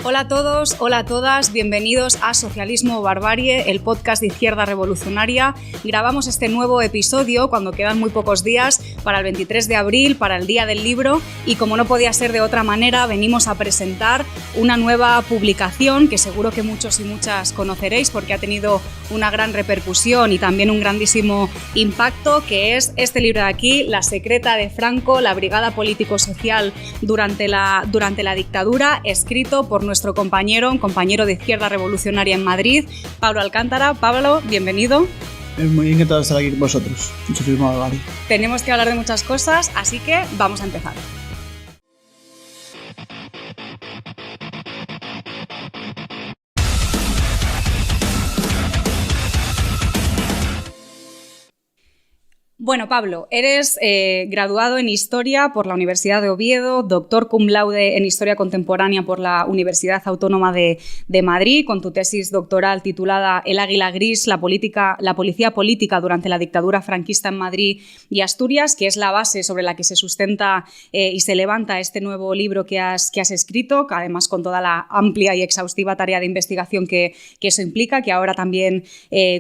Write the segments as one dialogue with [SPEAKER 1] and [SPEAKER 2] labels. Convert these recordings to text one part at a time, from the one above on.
[SPEAKER 1] Hola a todos, hola a todas, bienvenidos a Socialismo o Barbarie, el podcast de Izquierda Revolucionaria. Grabamos este nuevo episodio cuando quedan muy pocos días para el 23 de abril, para el Día del Libro, y como no podía ser de otra manera, venimos a presentar una nueva publicación que seguro que muchos y muchas conoceréis porque ha tenido una gran repercusión y también un grandísimo impacto, que es este libro de aquí, La secreta de Franco, la brigada político-social durante la dictadura, escrito por nuestro compañero de Izquierda Revolucionaria en Madrid, Pablo Alcántara. Pablo, bienvenido.
[SPEAKER 2] Muy encantado de estar aquí con vosotros. Muchísimo Barbarie.
[SPEAKER 1] Tenemos que hablar de muchas cosas, así que vamos a empezar. Bueno, Pablo, eres graduado en Historia por la Universidad de Oviedo, doctor cum laude en Historia Contemporánea por la Universidad Autónoma de Madrid, con tu tesis doctoral titulada El águila gris, la policía política durante la dictadura franquista en Madrid y Asturias, que es la base sobre la que se sustenta y se levanta este nuevo libro que has escrito, además con toda la amplia y exhaustiva tarea de investigación que eso implica, que ahora también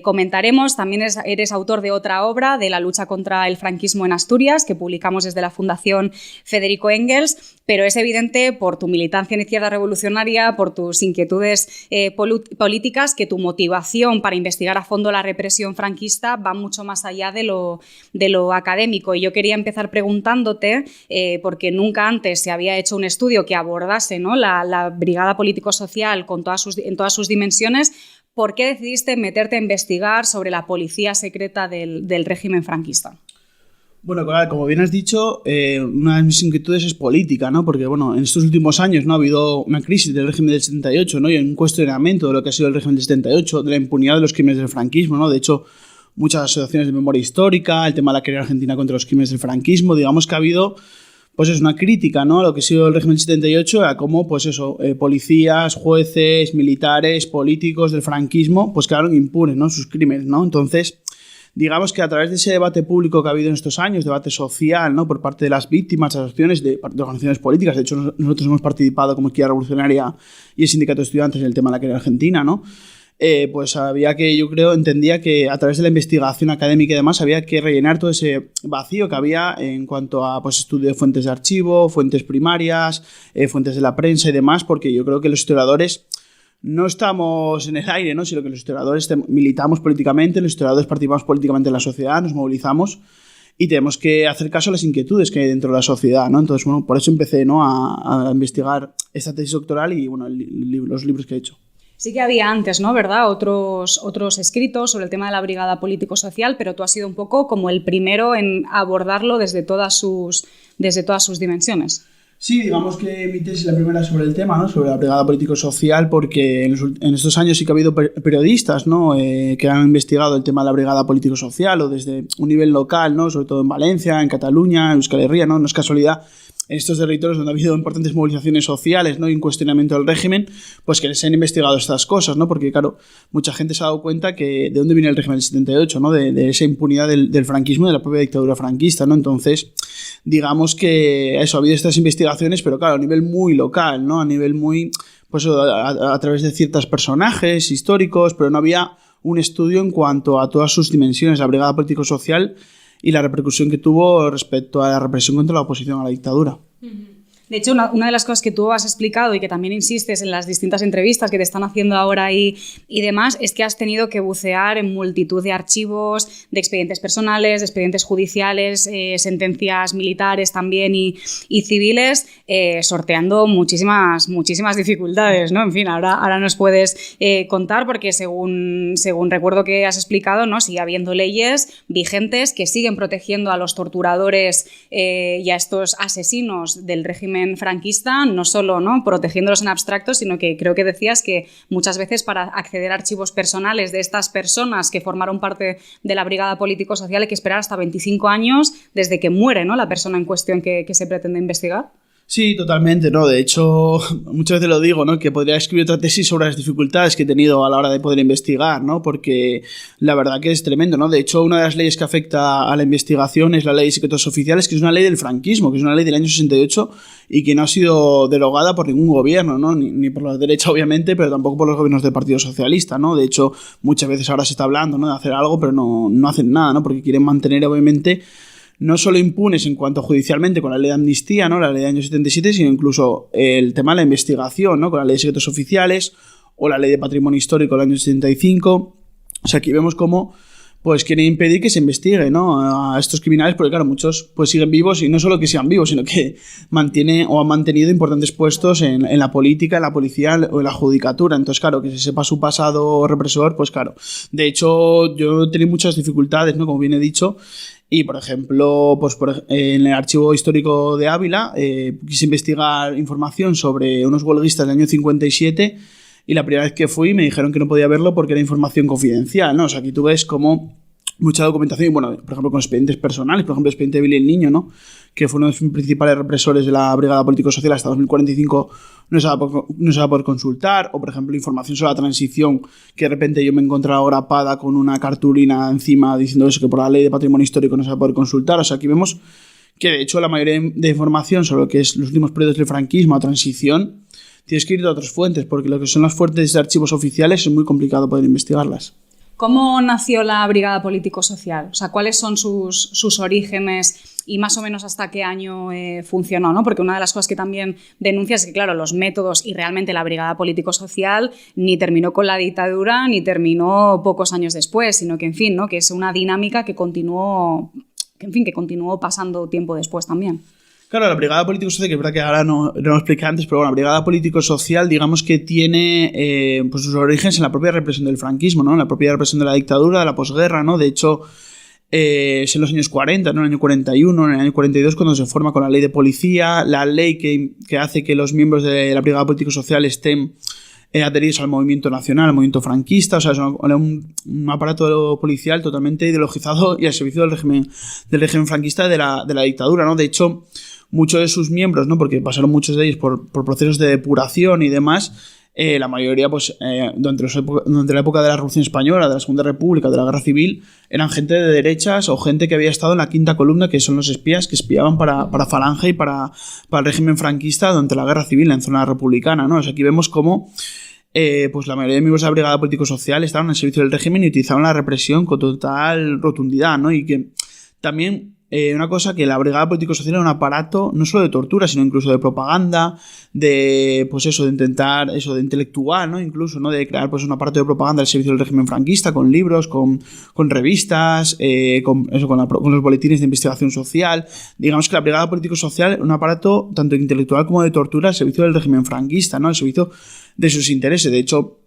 [SPEAKER 1] comentaremos. También eres autor de otra obra, de la lucha contra el franquismo en Asturias, que publicamos desde la Fundación Federico Engels, pero es evidente por tu militancia en Izquierda Revolucionaria, por tus inquietudes políticas, que tu motivación para investigar a fondo la represión franquista va mucho más allá de lo académico. Y yo quería empezar preguntándote, porque nunca antes se había hecho un estudio que abordase, ¿no?, la brigada político-social en todas sus dimensiones. ¿Por qué decidiste meterte a investigar sobre la policía secreta del régimen franquista?
[SPEAKER 2] Bueno, como bien has dicho, una de mis inquietudes es política, ¿no? Porque, bueno, en estos últimos años, ¿no?, ha habido una crisis del régimen del 78, ¿no?, y un cuestionamiento de lo que ha sido el régimen del 78, de la impunidad de los crímenes del franquismo, ¿no? De hecho, muchas asociaciones de memoria histórica, el tema de la querella argentina contra los crímenes del franquismo, digamos que ha habido, pues es una crítica, ¿no?, a lo que ha sido el régimen del 78, a cómo, pues eso, policías, jueces, militares, políticos del franquismo, pues quedaron impunes, ¿no?, sus crímenes, ¿no? Entonces, digamos que a través de ese debate público que ha habido en estos años, debate social, ¿no?, por parte de las víctimas, asociaciones de organizaciones políticas, de hecho nosotros hemos participado como Izquierda Revolucionaria y el Sindicato de Estudiantes en el tema de la querella argentina, ¿no?, pues entendía que a través de la investigación académica y demás había que rellenar todo ese vacío que había en cuanto a, pues, estudio de fuentes de archivo, fuentes primarias, fuentes de la prensa y demás, porque yo creo que los historiadores no estamos en el aire, ¿no?, sino que los historiadores militamos políticamente, los historiadores participamos políticamente en la sociedad, nos movilizamos y tenemos que hacer caso a las inquietudes que hay dentro de la sociedad, ¿no? Entonces, bueno, por eso empecé, ¿no?, a investigar esta tesis doctoral y, bueno, los libros que he hecho.
[SPEAKER 1] Sí que había antes, ¿no?, ¿verdad?, otros escritos sobre el tema de la brigada político-social, pero tú has sido un poco como el primero en abordarlo desde todas sus dimensiones.
[SPEAKER 2] Sí, digamos que mi tesis es la primera sobre el tema, ¿no?, sobre la brigada político-social, porque en estos años sí que ha habido periodistas, ¿no?, que han investigado el tema de la brigada político-social, o desde un nivel local, ¿no?, sobre todo en Valencia, en Cataluña, en Euskal Herria, ¿no?, no es casualidad. En estos territorios donde ha habido importantes movilizaciones sociales, ¿no?, y un cuestionamiento del régimen, pues que se han investigado estas cosas, ¿no?, porque, claro, mucha gente se ha dado cuenta que de dónde viene el régimen del 78, ¿no?, de esa impunidad del franquismo, de la propia dictadura franquista, ¿no? Entonces, digamos que eso, ha habido estas investigaciones, pero claro, a nivel muy local, ¿no?, a nivel muy, pues a través de ciertos personajes históricos, pero no había un estudio en cuanto a todas sus dimensiones, la brigada político-social y la repercusión que tuvo respecto a la represión contra la oposición a la dictadura.
[SPEAKER 1] De hecho, una de las cosas que tú has explicado y que también insistes en las distintas entrevistas que te están haciendo ahora y demás, es que has tenido que bucear en multitud de archivos, de expedientes personales, de expedientes judiciales, sentencias militares también y civiles, sorteando muchísimas dificultades, ¿no? En fin, ahora nos puedes contar, porque según recuerdo que has explicado, ¿no?, sigue habiendo leyes vigentes que siguen protegiendo a los torturadores y a estos asesinos del régimen franquista, no solo, ¿no?, protegiéndolos en abstracto, sino que creo que decías que muchas veces para acceder a archivos personales de estas personas que formaron parte de la brigada político-social hay que esperar hasta 25 años desde que muere, ¿no?, la persona en cuestión que se pretende investigar.
[SPEAKER 2] Sí, totalmente, ¿no? De hecho, muchas veces lo digo, ¿no? Que podría escribir otra tesis sobre las dificultades que he tenido a la hora de poder investigar, ¿no? Porque la verdad que es tremendo, ¿no? De hecho, una de las leyes que afecta a la investigación es la Ley de Secretos Oficiales, que es una ley del franquismo, que es una ley del año 68 y que no ha sido derogada por ningún gobierno, ¿no? Ni por la derecha, obviamente, pero tampoco por los gobiernos del Partido Socialista, ¿no? De hecho, muchas veces ahora se está hablando, ¿no? De hacer algo, pero no hacen nada, ¿no? Porque quieren mantener, obviamente, no solo impunes en cuanto judicialmente con la ley de amnistía, ¿no? La ley del año 77, sino incluso el tema de la investigación, ¿no? Con la ley de secretos oficiales o la ley de patrimonio histórico del año 75. O sea, aquí vemos cómo pues quieren impedir que se investigue, ¿no? A estos criminales, porque claro, muchos pues siguen vivos y no solo que sigan vivos, sino que mantiene o han mantenido importantes puestos en la política, en la policía o en la judicatura. Entonces, claro, que se sepa su pasado represor, pues claro. De hecho, yo he tenido muchas dificultades, ¿no? Como bien he dicho. Y, por ejemplo, pues en el Archivo Histórico de Ávila quise investigar información sobre unos huelguistas del año 57 y la primera vez que fui me dijeron que no podía verlo porque era información confidencial, ¿no? O sea, aquí tú ves como mucha documentación, y bueno, por ejemplo, con expedientes personales, por ejemplo, el expediente de Billy el Niño, ¿no? Que fue uno de los principales represores de la Brigada Político-Social hasta 2045, no se va a poder consultar, o por ejemplo, información sobre la transición, que de repente yo me he encontrado grapada con una cartulina encima diciendo eso, que por la ley de patrimonio histórico no se va a poder consultar. O sea, aquí vemos que de hecho la mayoría de información sobre lo que es los últimos periodos del franquismo o transición, tienes que ir a otras fuentes, porque lo que son las fuentes de archivos oficiales es muy complicado poder investigarlas.
[SPEAKER 1] ¿Cómo nació la Brigada Político-Social? O sea, ¿cuáles son sus orígenes y más o menos hasta qué año funcionó, ¿no? Porque una de las cosas que también denuncias es que, claro, los métodos y realmente la Brigada Político-Social ni terminó con la dictadura ni terminó pocos años después, sino que, en fin, ¿no? Que es una dinámica que continuó pasando tiempo después también.
[SPEAKER 2] Claro, la Brigada Político-Social, que es verdad que ahora no lo expliqué antes, pero bueno, la Brigada Político-Social, digamos que tiene pues sus orígenes en la propia represión del franquismo, ¿no? En la propia represión de la dictadura, de la posguerra, ¿no? De hecho, es en los años 40, ¿no? En el año 41, en el año 42, cuando se forma con la ley de policía, la ley que hace que los miembros de la Brigada Político-Social estén adheridos al movimiento nacional, al movimiento franquista. O sea, es un aparato policial totalmente ideologizado y al servicio del régimen franquista de la dictadura, ¿no? De hecho, muchos de sus miembros, ¿no? Porque pasaron muchos de ellos por procesos de depuración y demás, la mayoría, pues, durante la época de la Revolución Española, de la Segunda República, de la Guerra Civil, eran gente de derechas o gente que había estado en la quinta columna, que son los espías que espiaban para Falange y para el régimen franquista durante la Guerra Civil en zona republicana, ¿no? O sea, aquí vemos cómo pues la mayoría de miembros de la Brigada Político-Social estaban al servicio del régimen y utilizaban la represión con total rotundidad, ¿no? Y que también una cosa, que la Brigada Político-Social era un aparato no solo de tortura, sino incluso de propaganda, de pues eso, de intentar eso, de intelectual, ¿no? Incluso, ¿no? De crear pues un aparato de propaganda al servicio del régimen franquista, con libros, con revistas, con los boletines de investigación social. Digamos que la Brigada Político-Social era un aparato tanto intelectual como de tortura al servicio del régimen franquista, ¿no? Al servicio de sus intereses. De hecho,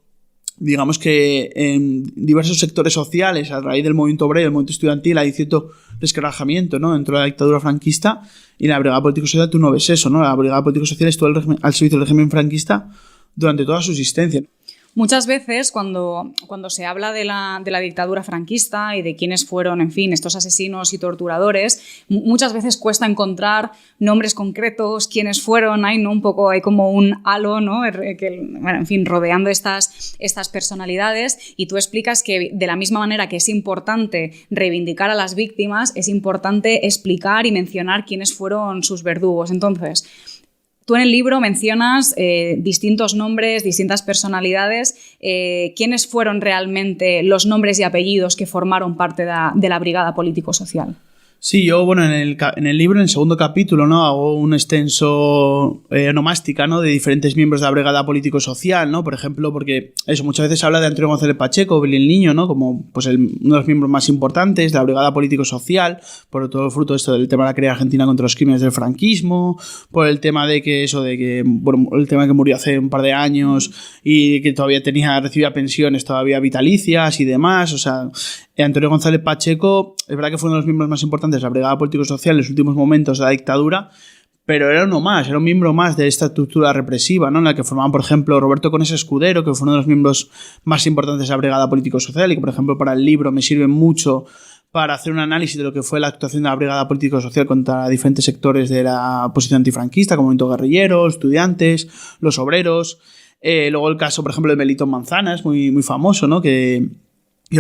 [SPEAKER 2] digamos que en diversos sectores sociales, a raíz del movimiento obrero, el movimiento estudiantil, hay cierto descarajamiento, ¿no? Dentro de la dictadura franquista, y en la Brigada Político-Social tú no ves eso, ¿no? La Brigada Político-Social estuvo al servicio del régimen franquista durante toda su existencia.
[SPEAKER 1] Muchas veces cuando se habla de la dictadura franquista y de quiénes fueron, en fin, estos asesinos y torturadores, muchas veces cuesta encontrar nombres concretos, quiénes fueron, hay como un halo, ¿no? Bueno, en fin, rodeando estas personalidades, y tú explicas que de la misma manera que es importante reivindicar a las víctimas, es importante explicar y mencionar quiénes fueron sus verdugos. Entonces, tú en el libro mencionas distintos nombres, distintas personalidades. ¿Quiénes fueron realmente los nombres y apellidos que formaron parte de la Brigada Político-Social?
[SPEAKER 2] Sí, yo, bueno, en el libro, en el segundo capítulo, ¿no? Hago un extenso onomástica, ¿no? De diferentes miembros de la Brigada Político-Social, ¿no? Por ejemplo, porque eso, muchas veces se habla de Antonio González Pacheco, Billy el Niño, ¿no? Como pues uno de los miembros más importantes de la Brigada Político-Social, por todo el fruto de esto del tema de la querella argentina contra los crímenes del franquismo, por el tema de que el tema de que murió hace un par de años y que todavía recibía pensiones todavía vitalicias y demás. O sea, Antonio González Pacheco, es verdad que fue uno de los miembros más importantes de la Brigada Político-Social en los últimos momentos de la dictadura, pero era un miembro más de esta estructura represiva, ¿no? En la que formaban, por ejemplo, Roberto Conesa Escudero, que fue uno de los miembros más importantes de la Brigada Político-Social y que, por ejemplo, para el libro me sirve mucho para hacer un análisis de lo que fue la actuación de la Brigada Político-Social contra diferentes sectores de la oposición antifranquista, como movimiento guerrillero, estudiantes, los obreros. Luego el caso, por ejemplo, de Melitón Manzanas, muy, muy famoso, ¿no? Que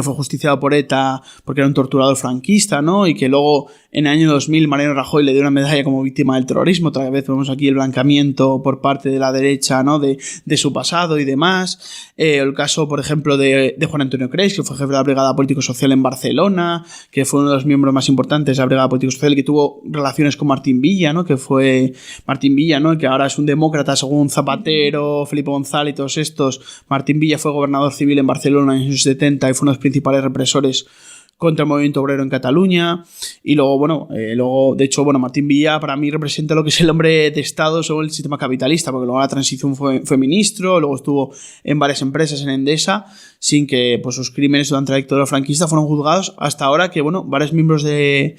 [SPEAKER 2] fue justiciado por ETA porque era un torturador franquista, ¿no? Y que luego en el año 2000 Mariano Rajoy le dio una medalla como víctima del terrorismo. Otra vez vemos aquí el blanqueamiento por parte de la derecha, ¿no? De su pasado y demás. El caso, por ejemplo, de Juan Antonio Creix, que fue jefe de la Brigada Político-Social en Barcelona, que fue uno de los miembros más importantes de la Brigada Político-Social, que tuvo relaciones con Martín Villa, ¿no? Que fue Martín Villa, ¿no? Que ahora es un demócrata según Zapatero, Felipe González y todos estos. Martín Villa fue gobernador civil en Barcelona en los años 70 y fue uno de los principales represores contra el movimiento obrero en Cataluña. Y luego, de hecho, Martín Villa para mí representa lo que es el hombre de Estado sobre el sistema capitalista, porque luego la transición fue ministro, luego estuvo en varias empresas en Endesa, sin que pues, sus crímenes durante la dictadura franquista fueron juzgados, hasta ahora que, varios miembros de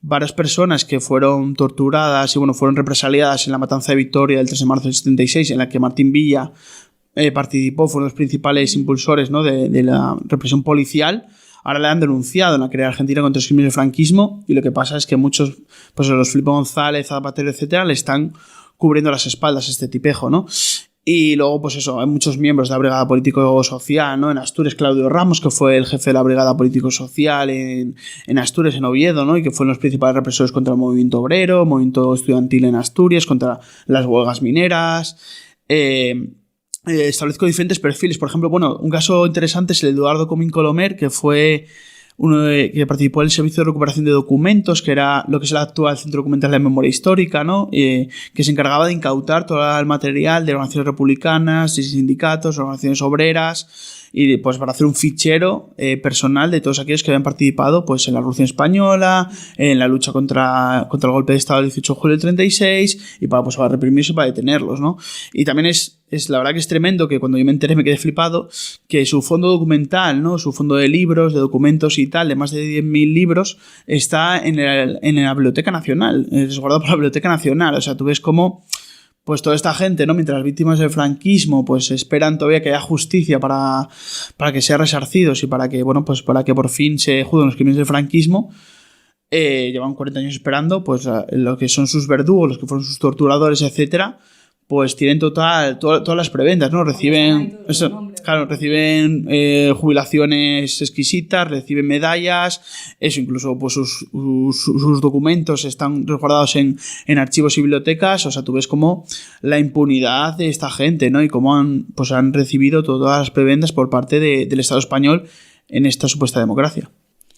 [SPEAKER 2] varias personas que fueron torturadas y, fueron represaliadas en la matanza de Vitoria del 3 de marzo del 76, en la que Martín Villa participó, fue uno de los principales impulsores, ¿no? de la represión policial. Ahora le han denunciado en la querella argentina contra los crímenes del franquismo, y lo que pasa es que muchos, pues los Felipe González, Zapatero, etcétera, le están cubriendo las espaldas a este tipejo, ¿no? Y luego, pues eso, hay muchos miembros de la Brigada Político-Social, ¿no? En Asturias, Claudio Ramos, que fue el jefe de la Brigada Político-Social en Asturias, en Oviedo, ¿no? Y que fueron los principales represores contra el movimiento obrero, movimiento estudiantil en Asturias, contra las huelgas mineras. Establezco diferentes perfiles. Por ejemplo, un caso interesante es el de Eduardo Comín Colomer, que fue uno que participó en el servicio de recuperación de documentos, que era lo que es el actual Centro Documental de Memoria Histórica, ¿no? Que se encargaba de incautar todo el material de organizaciones republicanas, de sindicatos, organizaciones obreras, y pues para hacer un fichero personal de todos aquellos que habían participado pues en la Revolución Española, en la lucha contra el golpe de Estado del 18 de julio del 36, y para reprimirse y para detenerlos, ¿no? Y también es la verdad que es tremendo, que cuando yo me enteré me quedé flipado, que su fondo documental, ¿no? Su fondo de libros, de documentos y tal, de más de 10.000 libros, está en la Biblioteca Nacional, resguardado por la Biblioteca Nacional. O sea, tú ves cómo pues toda esta gente, ¿no? Mientras las víctimas del franquismo pues esperan todavía que haya justicia para que sean resarcidos y para que, para que por fin se juzguen los crímenes del franquismo, llevan 40 años esperando, pues lo que son sus verdugos, los que fueron sus torturadores, etcétera, pues tienen todas las prebendas, ¿no? Reciben jubilaciones exquisitas, reciben medallas, incluso pues sus documentos están resguardados en archivos y bibliotecas. O sea, tú ves como la impunidad de esta gente, ¿no? Y cómo han recibido todas las prebendas por parte del Estado español en esta supuesta democracia.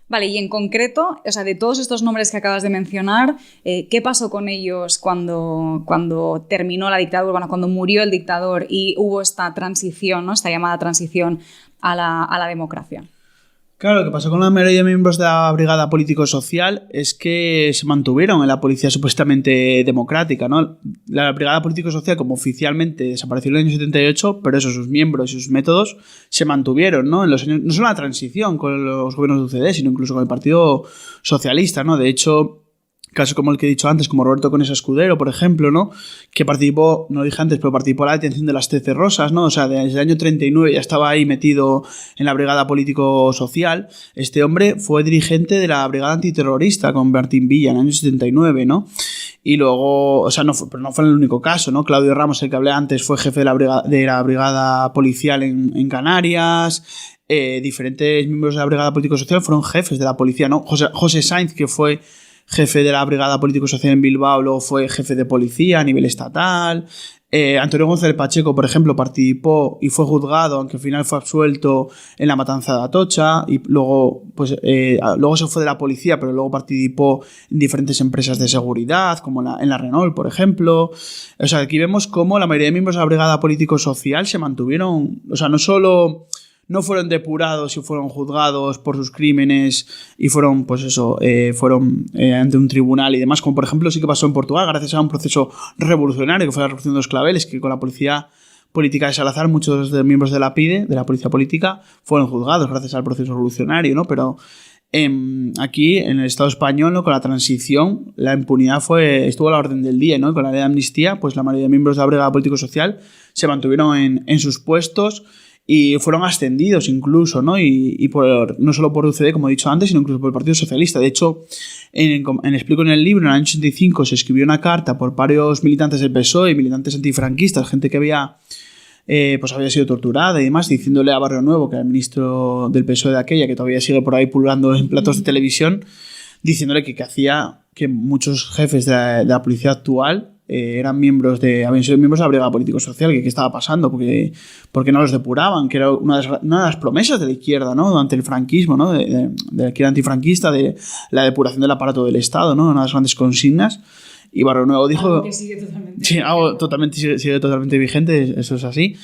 [SPEAKER 1] Vale, y en concreto, o sea, de todos estos nombres que acabas de mencionar, ¿qué pasó con ellos cuando terminó la dictadura, cuando murió el dictador y hubo esta transición, ¿no? Esta llamada transición a la democracia?
[SPEAKER 2] Claro, lo que pasó con la mayoría de miembros de la Brigada Político-Social es que se mantuvieron en la policía supuestamente democrática, ¿no? La Brigada Político-Social, como oficialmente desapareció en el año 78, pero sus miembros y sus métodos se mantuvieron, ¿no? En los años, no solo la transición con los gobiernos de UCD, sino incluso con el Partido Socialista, ¿no? De hecho, casos como el que he dicho antes, como Roberto Conesa Escudero, por ejemplo, ¿no? Que participó, no lo dije antes, pero participó en la detención de las 13 Rosas, ¿no? O sea, desde el año 39 ya estaba ahí metido en la Brigada Político-Social. Este hombre fue dirigente de la Brigada Antiterrorista con Martín Villa en el año 79, ¿no? Y luego, o sea, pero no fue el único caso, ¿no? Claudio Ramos, el que hablé antes, fue jefe de la Brigada Policial en Canarias. Diferentes miembros de la Brigada Político-Social fueron jefes de la policía, ¿no? José Sainz, que fue jefe de la Brigada Político-Social en Bilbao, luego fue jefe de policía a nivel estatal. Antonio González Pacheco, por ejemplo, participó y fue juzgado, aunque al final fue absuelto en la matanza de Atocha, y luego se fue de la policía, pero luego participó en diferentes empresas de seguridad, como en la Renault, por ejemplo. O sea, aquí vemos cómo la mayoría de miembros de la Brigada Político-Social se mantuvieron, o sea, no fueron depurados y fueron juzgados por sus crímenes y fueron ante un tribunal y demás, como por ejemplo sí que pasó en Portugal, gracias a un proceso revolucionario que fue la Revolución de los Claveles, que con la policía política de Salazar, muchos de los miembros de la PIDE, de la policía política, fueron juzgados gracias al proceso revolucionario, ¿no? Pero aquí, en el Estado español, ¿no? Con la transición, la impunidad estuvo a la orden del día, ¿no? Con la ley de amnistía, pues la mayoría de miembros de la Brigada Político-Social se mantuvieron en sus puestos. y fueron ascendidos incluso, ¿no? Y no solo por UCD, como he dicho antes, sino incluso por el Partido Socialista. De hecho, explico en el libro, en el año 85 se escribió una carta por varios militantes del PSOE, militantes antifranquistas, gente que había sido torturada y demás, diciéndole a Barrio Nuevo, que era el ministro del PSOE de aquella, que todavía sigue por ahí pululando en platos de televisión, diciéndole que hacía que muchos jefes de la policía actual habían sido miembros de la Brigada Político-Social, que qué estaba pasando, porque no los depuraban, que era una de las promesas de la izquierda, ¿no? Durante el franquismo, ¿no? De la izquierda antifranquista, de la depuración del aparato del Estado, ¿no? Una de las grandes consignas. Y Barrio Nuevo dijo...
[SPEAKER 1] Algo que sigue totalmente
[SPEAKER 2] sí, sigue totalmente vigente, eso es así.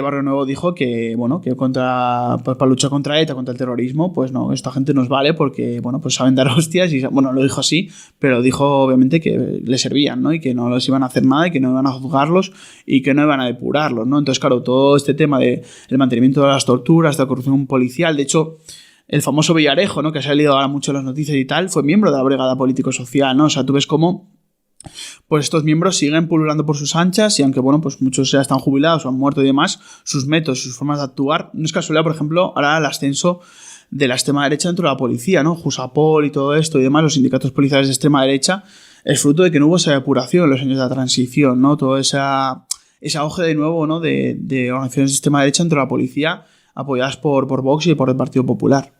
[SPEAKER 2] Barrio Nuevo dijo que, bueno, que para luchar contra ETA, contra el terrorismo, pues no, esta gente nos vale porque, bueno, pues saben dar hostias y, bueno, lo dijo así, pero dijo obviamente que le servían, ¿no? Y que no les iban a hacer nada y que no iban a juzgarlos y que no iban a depurarlos, ¿no? Entonces, claro, todo este tema del mantenimiento de las torturas, de la corrupción policial, de hecho, el famoso Villarejo, ¿no? Que se ha leído ahora mucho en las noticias y tal, fue miembro de la Brigada Político-Social, ¿no? O sea, tú ves cómo pues estos miembros siguen pululando por sus anchas y aunque, bueno, pues muchos ya están jubilados o han muerto y demás, sus métodos, sus formas de actuar, no es casualidad, por ejemplo, ahora el ascenso de la extrema derecha dentro de la policía, ¿no? Jusapol y todo esto y demás, los sindicatos policiales de extrema derecha, es fruto de que no hubo esa depuración en los años de la transición, ¿no? Todo ese auge de nuevo, ¿no? de organizaciones de extrema derecha dentro de la policía apoyadas por Vox y por el Partido Popular.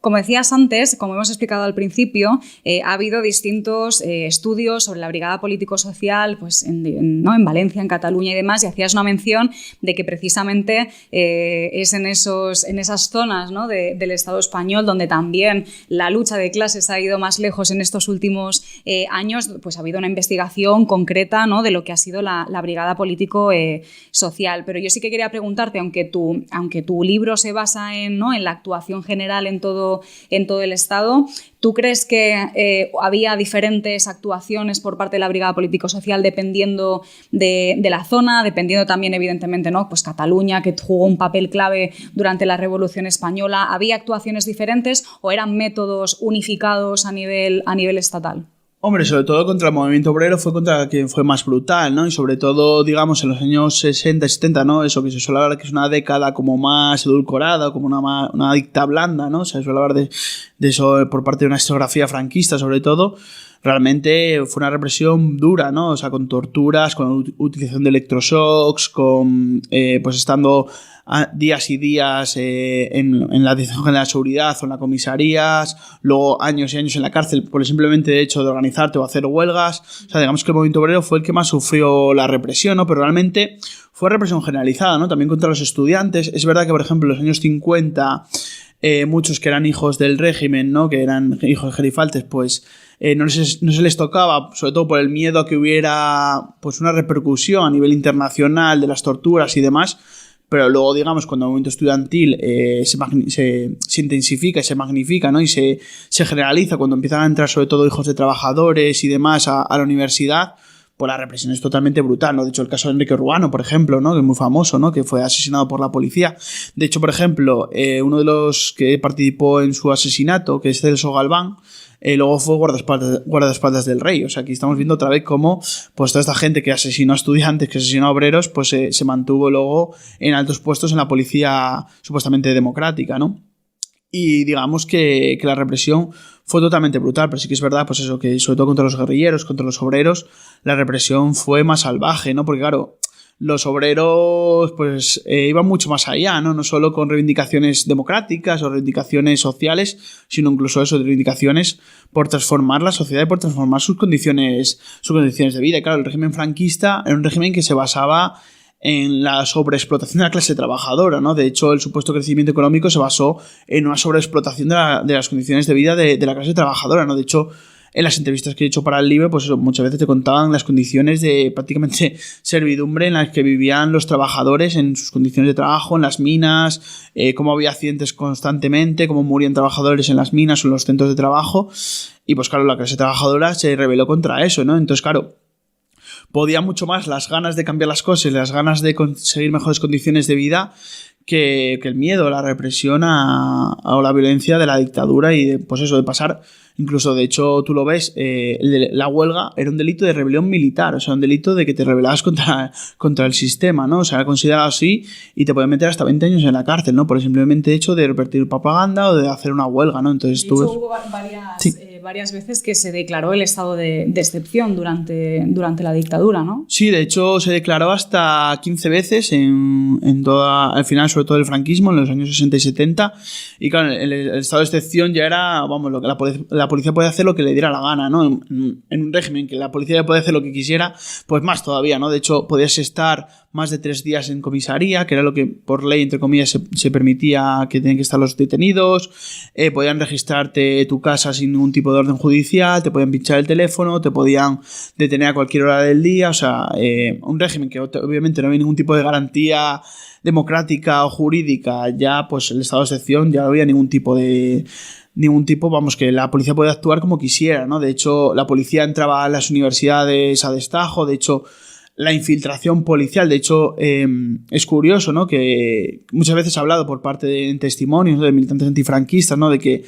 [SPEAKER 1] Como decías antes, como hemos explicado al principio, ha habido distintos estudios sobre la Brigada Político-Social pues en Valencia, en Cataluña y demás, y hacías una mención de que precisamente es en esas zonas, ¿no? del Estado español donde también la lucha de clases ha ido más lejos en estos últimos años, pues ha habido una investigación concreta, ¿no? de lo que ha sido la Brigada Político-Social. Pero yo sí que quería preguntarte, aunque tu libro se basa en la actuación general en todo el Estado, ¿tú crees que había diferentes actuaciones por parte de la Brigada Político-Social dependiendo de la zona, dependiendo también, evidentemente, ¿no? Pues Cataluña, que jugó un papel clave durante la Revolución Española? ¿Había actuaciones diferentes o eran métodos unificados a nivel estatal?
[SPEAKER 2] Hombre, sobre todo contra el movimiento obrero fue contra quien fue más brutal, ¿no? Y sobre todo, digamos, en los años 60 y 70, ¿no? Eso que se suele hablar que es una década como más edulcorada, como una dicta blanda, ¿no? Se suele hablar de eso por parte de una historiografía franquista, sobre todo. Realmente fue una represión dura, ¿no? O sea, con torturas, con utilización de electroshocks, con pues estando días y días en la Dirección General de Seguridad o en las comisarías, luego años y años en la cárcel por el simplemente hecho de organizarte o hacer huelgas. O sea, digamos que el movimiento obrero fue el que más sufrió la represión, ¿no? Pero realmente fue represión generalizada, ¿no? También contra los estudiantes. Es verdad que, por ejemplo, en los años 50, muchos que eran hijos del régimen, ¿no? Que eran hijos de gerifaltes, pues no se les tocaba, sobre todo por el miedo a que hubiera pues una repercusión a nivel internacional de las torturas y demás. Pero luego, digamos, cuando el movimiento estudiantil se intensifica y se magnifica, ¿no? Y se generaliza, cuando empiezan a entrar sobre todo hijos de trabajadores y demás a la universidad, pues la represión es totalmente brutal, ¿no? De hecho, el caso de Enrique Ruano, por ejemplo, ¿no? Que es muy famoso, ¿no? Que fue asesinado por la policía. De hecho, por ejemplo, uno de los que participó en su asesinato, que es Celso Galván, luego fue guardaespaldas del rey. O sea, aquí estamos viendo otra vez cómo pues toda esta gente que asesinó a estudiantes, que asesinó a obreros, pues se mantuvo luego en altos puestos en la policía supuestamente democrática, ¿no? Y digamos que la represión fue totalmente brutal, pero sí que es verdad, pues eso, que sobre todo contra los guerrilleros, contra los obreros, la represión fue más salvaje, ¿no? Porque claro, los obreros pues iban mucho más allá, ¿no? No solo con reivindicaciones democráticas o reivindicaciones sociales, sino incluso eso, de reivindicaciones por transformar la sociedad y por transformar sus condiciones de vida. Y claro, el régimen franquista era un régimen que se basaba en la sobreexplotación de la clase trabajadora, ¿no? De hecho, el supuesto crecimiento económico se basó en una sobreexplotación de las condiciones de vida de la clase trabajadora, ¿no? De hecho, en las entrevistas que he hecho para el libro, pues eso, muchas veces te contaban las condiciones de prácticamente servidumbre en las que vivían los trabajadores en sus condiciones de trabajo, en las minas, cómo había accidentes constantemente, cómo morían trabajadores en las minas o en los centros de trabajo. Y pues claro, la clase trabajadora se rebeló contra eso, ¿no? Entonces, claro, podía mucho más las ganas de cambiar las cosas, las ganas de conseguir mejores condiciones de vida, que el miedo, la represión a la violencia de la dictadura y pues eso, de pasar, incluso de hecho tú lo ves, la huelga era un delito de rebelión militar, o sea, un delito de que te rebelabas contra el sistema, ¿no? O sea, era considerado así y te pueden meter hasta 20 años en la cárcel, ¿no? Por el simplemente hecho de repartir propaganda o de hacer una huelga, ¿no? Entonces
[SPEAKER 1] de hecho, hubo varias veces que se declaró el estado de excepción durante la dictadura, ¿no?
[SPEAKER 2] Sí, de hecho se declaró hasta 15 veces en toda, al final, sobre todo el franquismo, en los años 60 y 70. Y claro, el estado de excepción ya era, vamos, lo que la policía puede hacer lo que le diera la gana, ¿no? En un régimen que la policía puede hacer lo que quisiera, pues más todavía, ¿no? De hecho, podías estar más de 3 días en comisaría, que era lo que por ley, entre comillas, se permitía que tenían que estar los detenidos. Podían registrarte tu casa sin ningún tipo de orden judicial, te podían pinchar el teléfono, te podían detener a cualquier hora del día. O sea, un régimen que obviamente no había ningún tipo de garantía democrática o jurídica. Ya, pues el estado de excepción ya no había ningún tipo, vamos, que la policía podía actuar como quisiera, ¿no? De hecho, la policía entraba a las universidades a destajo. De hecho, la infiltración policial, de hecho, es curioso, ¿no? Que muchas veces se ha hablado por parte de testimonios, ¿no?, de militantes antifranquistas, ¿no?, de que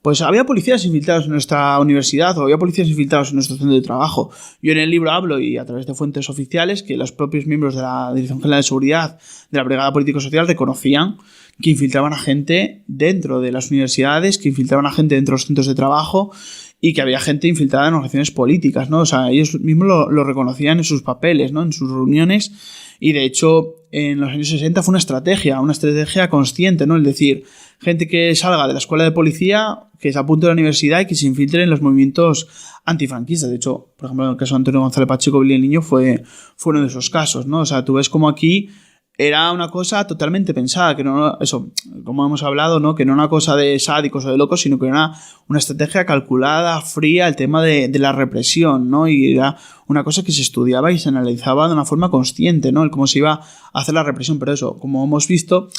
[SPEAKER 2] pues había policías infiltrados en nuestra universidad o había policías infiltrados en nuestro centro de trabajo. Yo en el libro hablo, y a través de fuentes oficiales, que los propios miembros de la Dirección General de Seguridad de la Brigada Político-Social reconocían que infiltraban a gente dentro de las universidades, que infiltraban a gente dentro de los centros de trabajo y que había gente infiltrada en organizaciones políticas, ¿no? O sea, ellos mismos lo reconocían en sus papeles, ¿no?, en sus reuniones. Y de hecho, en los años 60 fue una estrategia consciente, ¿no? Es decir, gente que salga de la escuela de policía, que se apunte a la universidad y que se infiltre en los movimientos antifranquistas. De hecho, por ejemplo, en el caso de Antonio González Pacheco Villa el Niño fue uno de esos casos, ¿no? O sea, tú ves como aquí era una cosa totalmente pensada, que no, eso, como hemos hablado, ¿no?, que no era una cosa de sádicos o de locos, sino que era una estrategia calculada, fría, el tema de la represión, ¿no? Y era una cosa que se estudiaba y se analizaba de una forma consciente, ¿no?, el cómo se iba a hacer la represión. Pero eso, como hemos visto,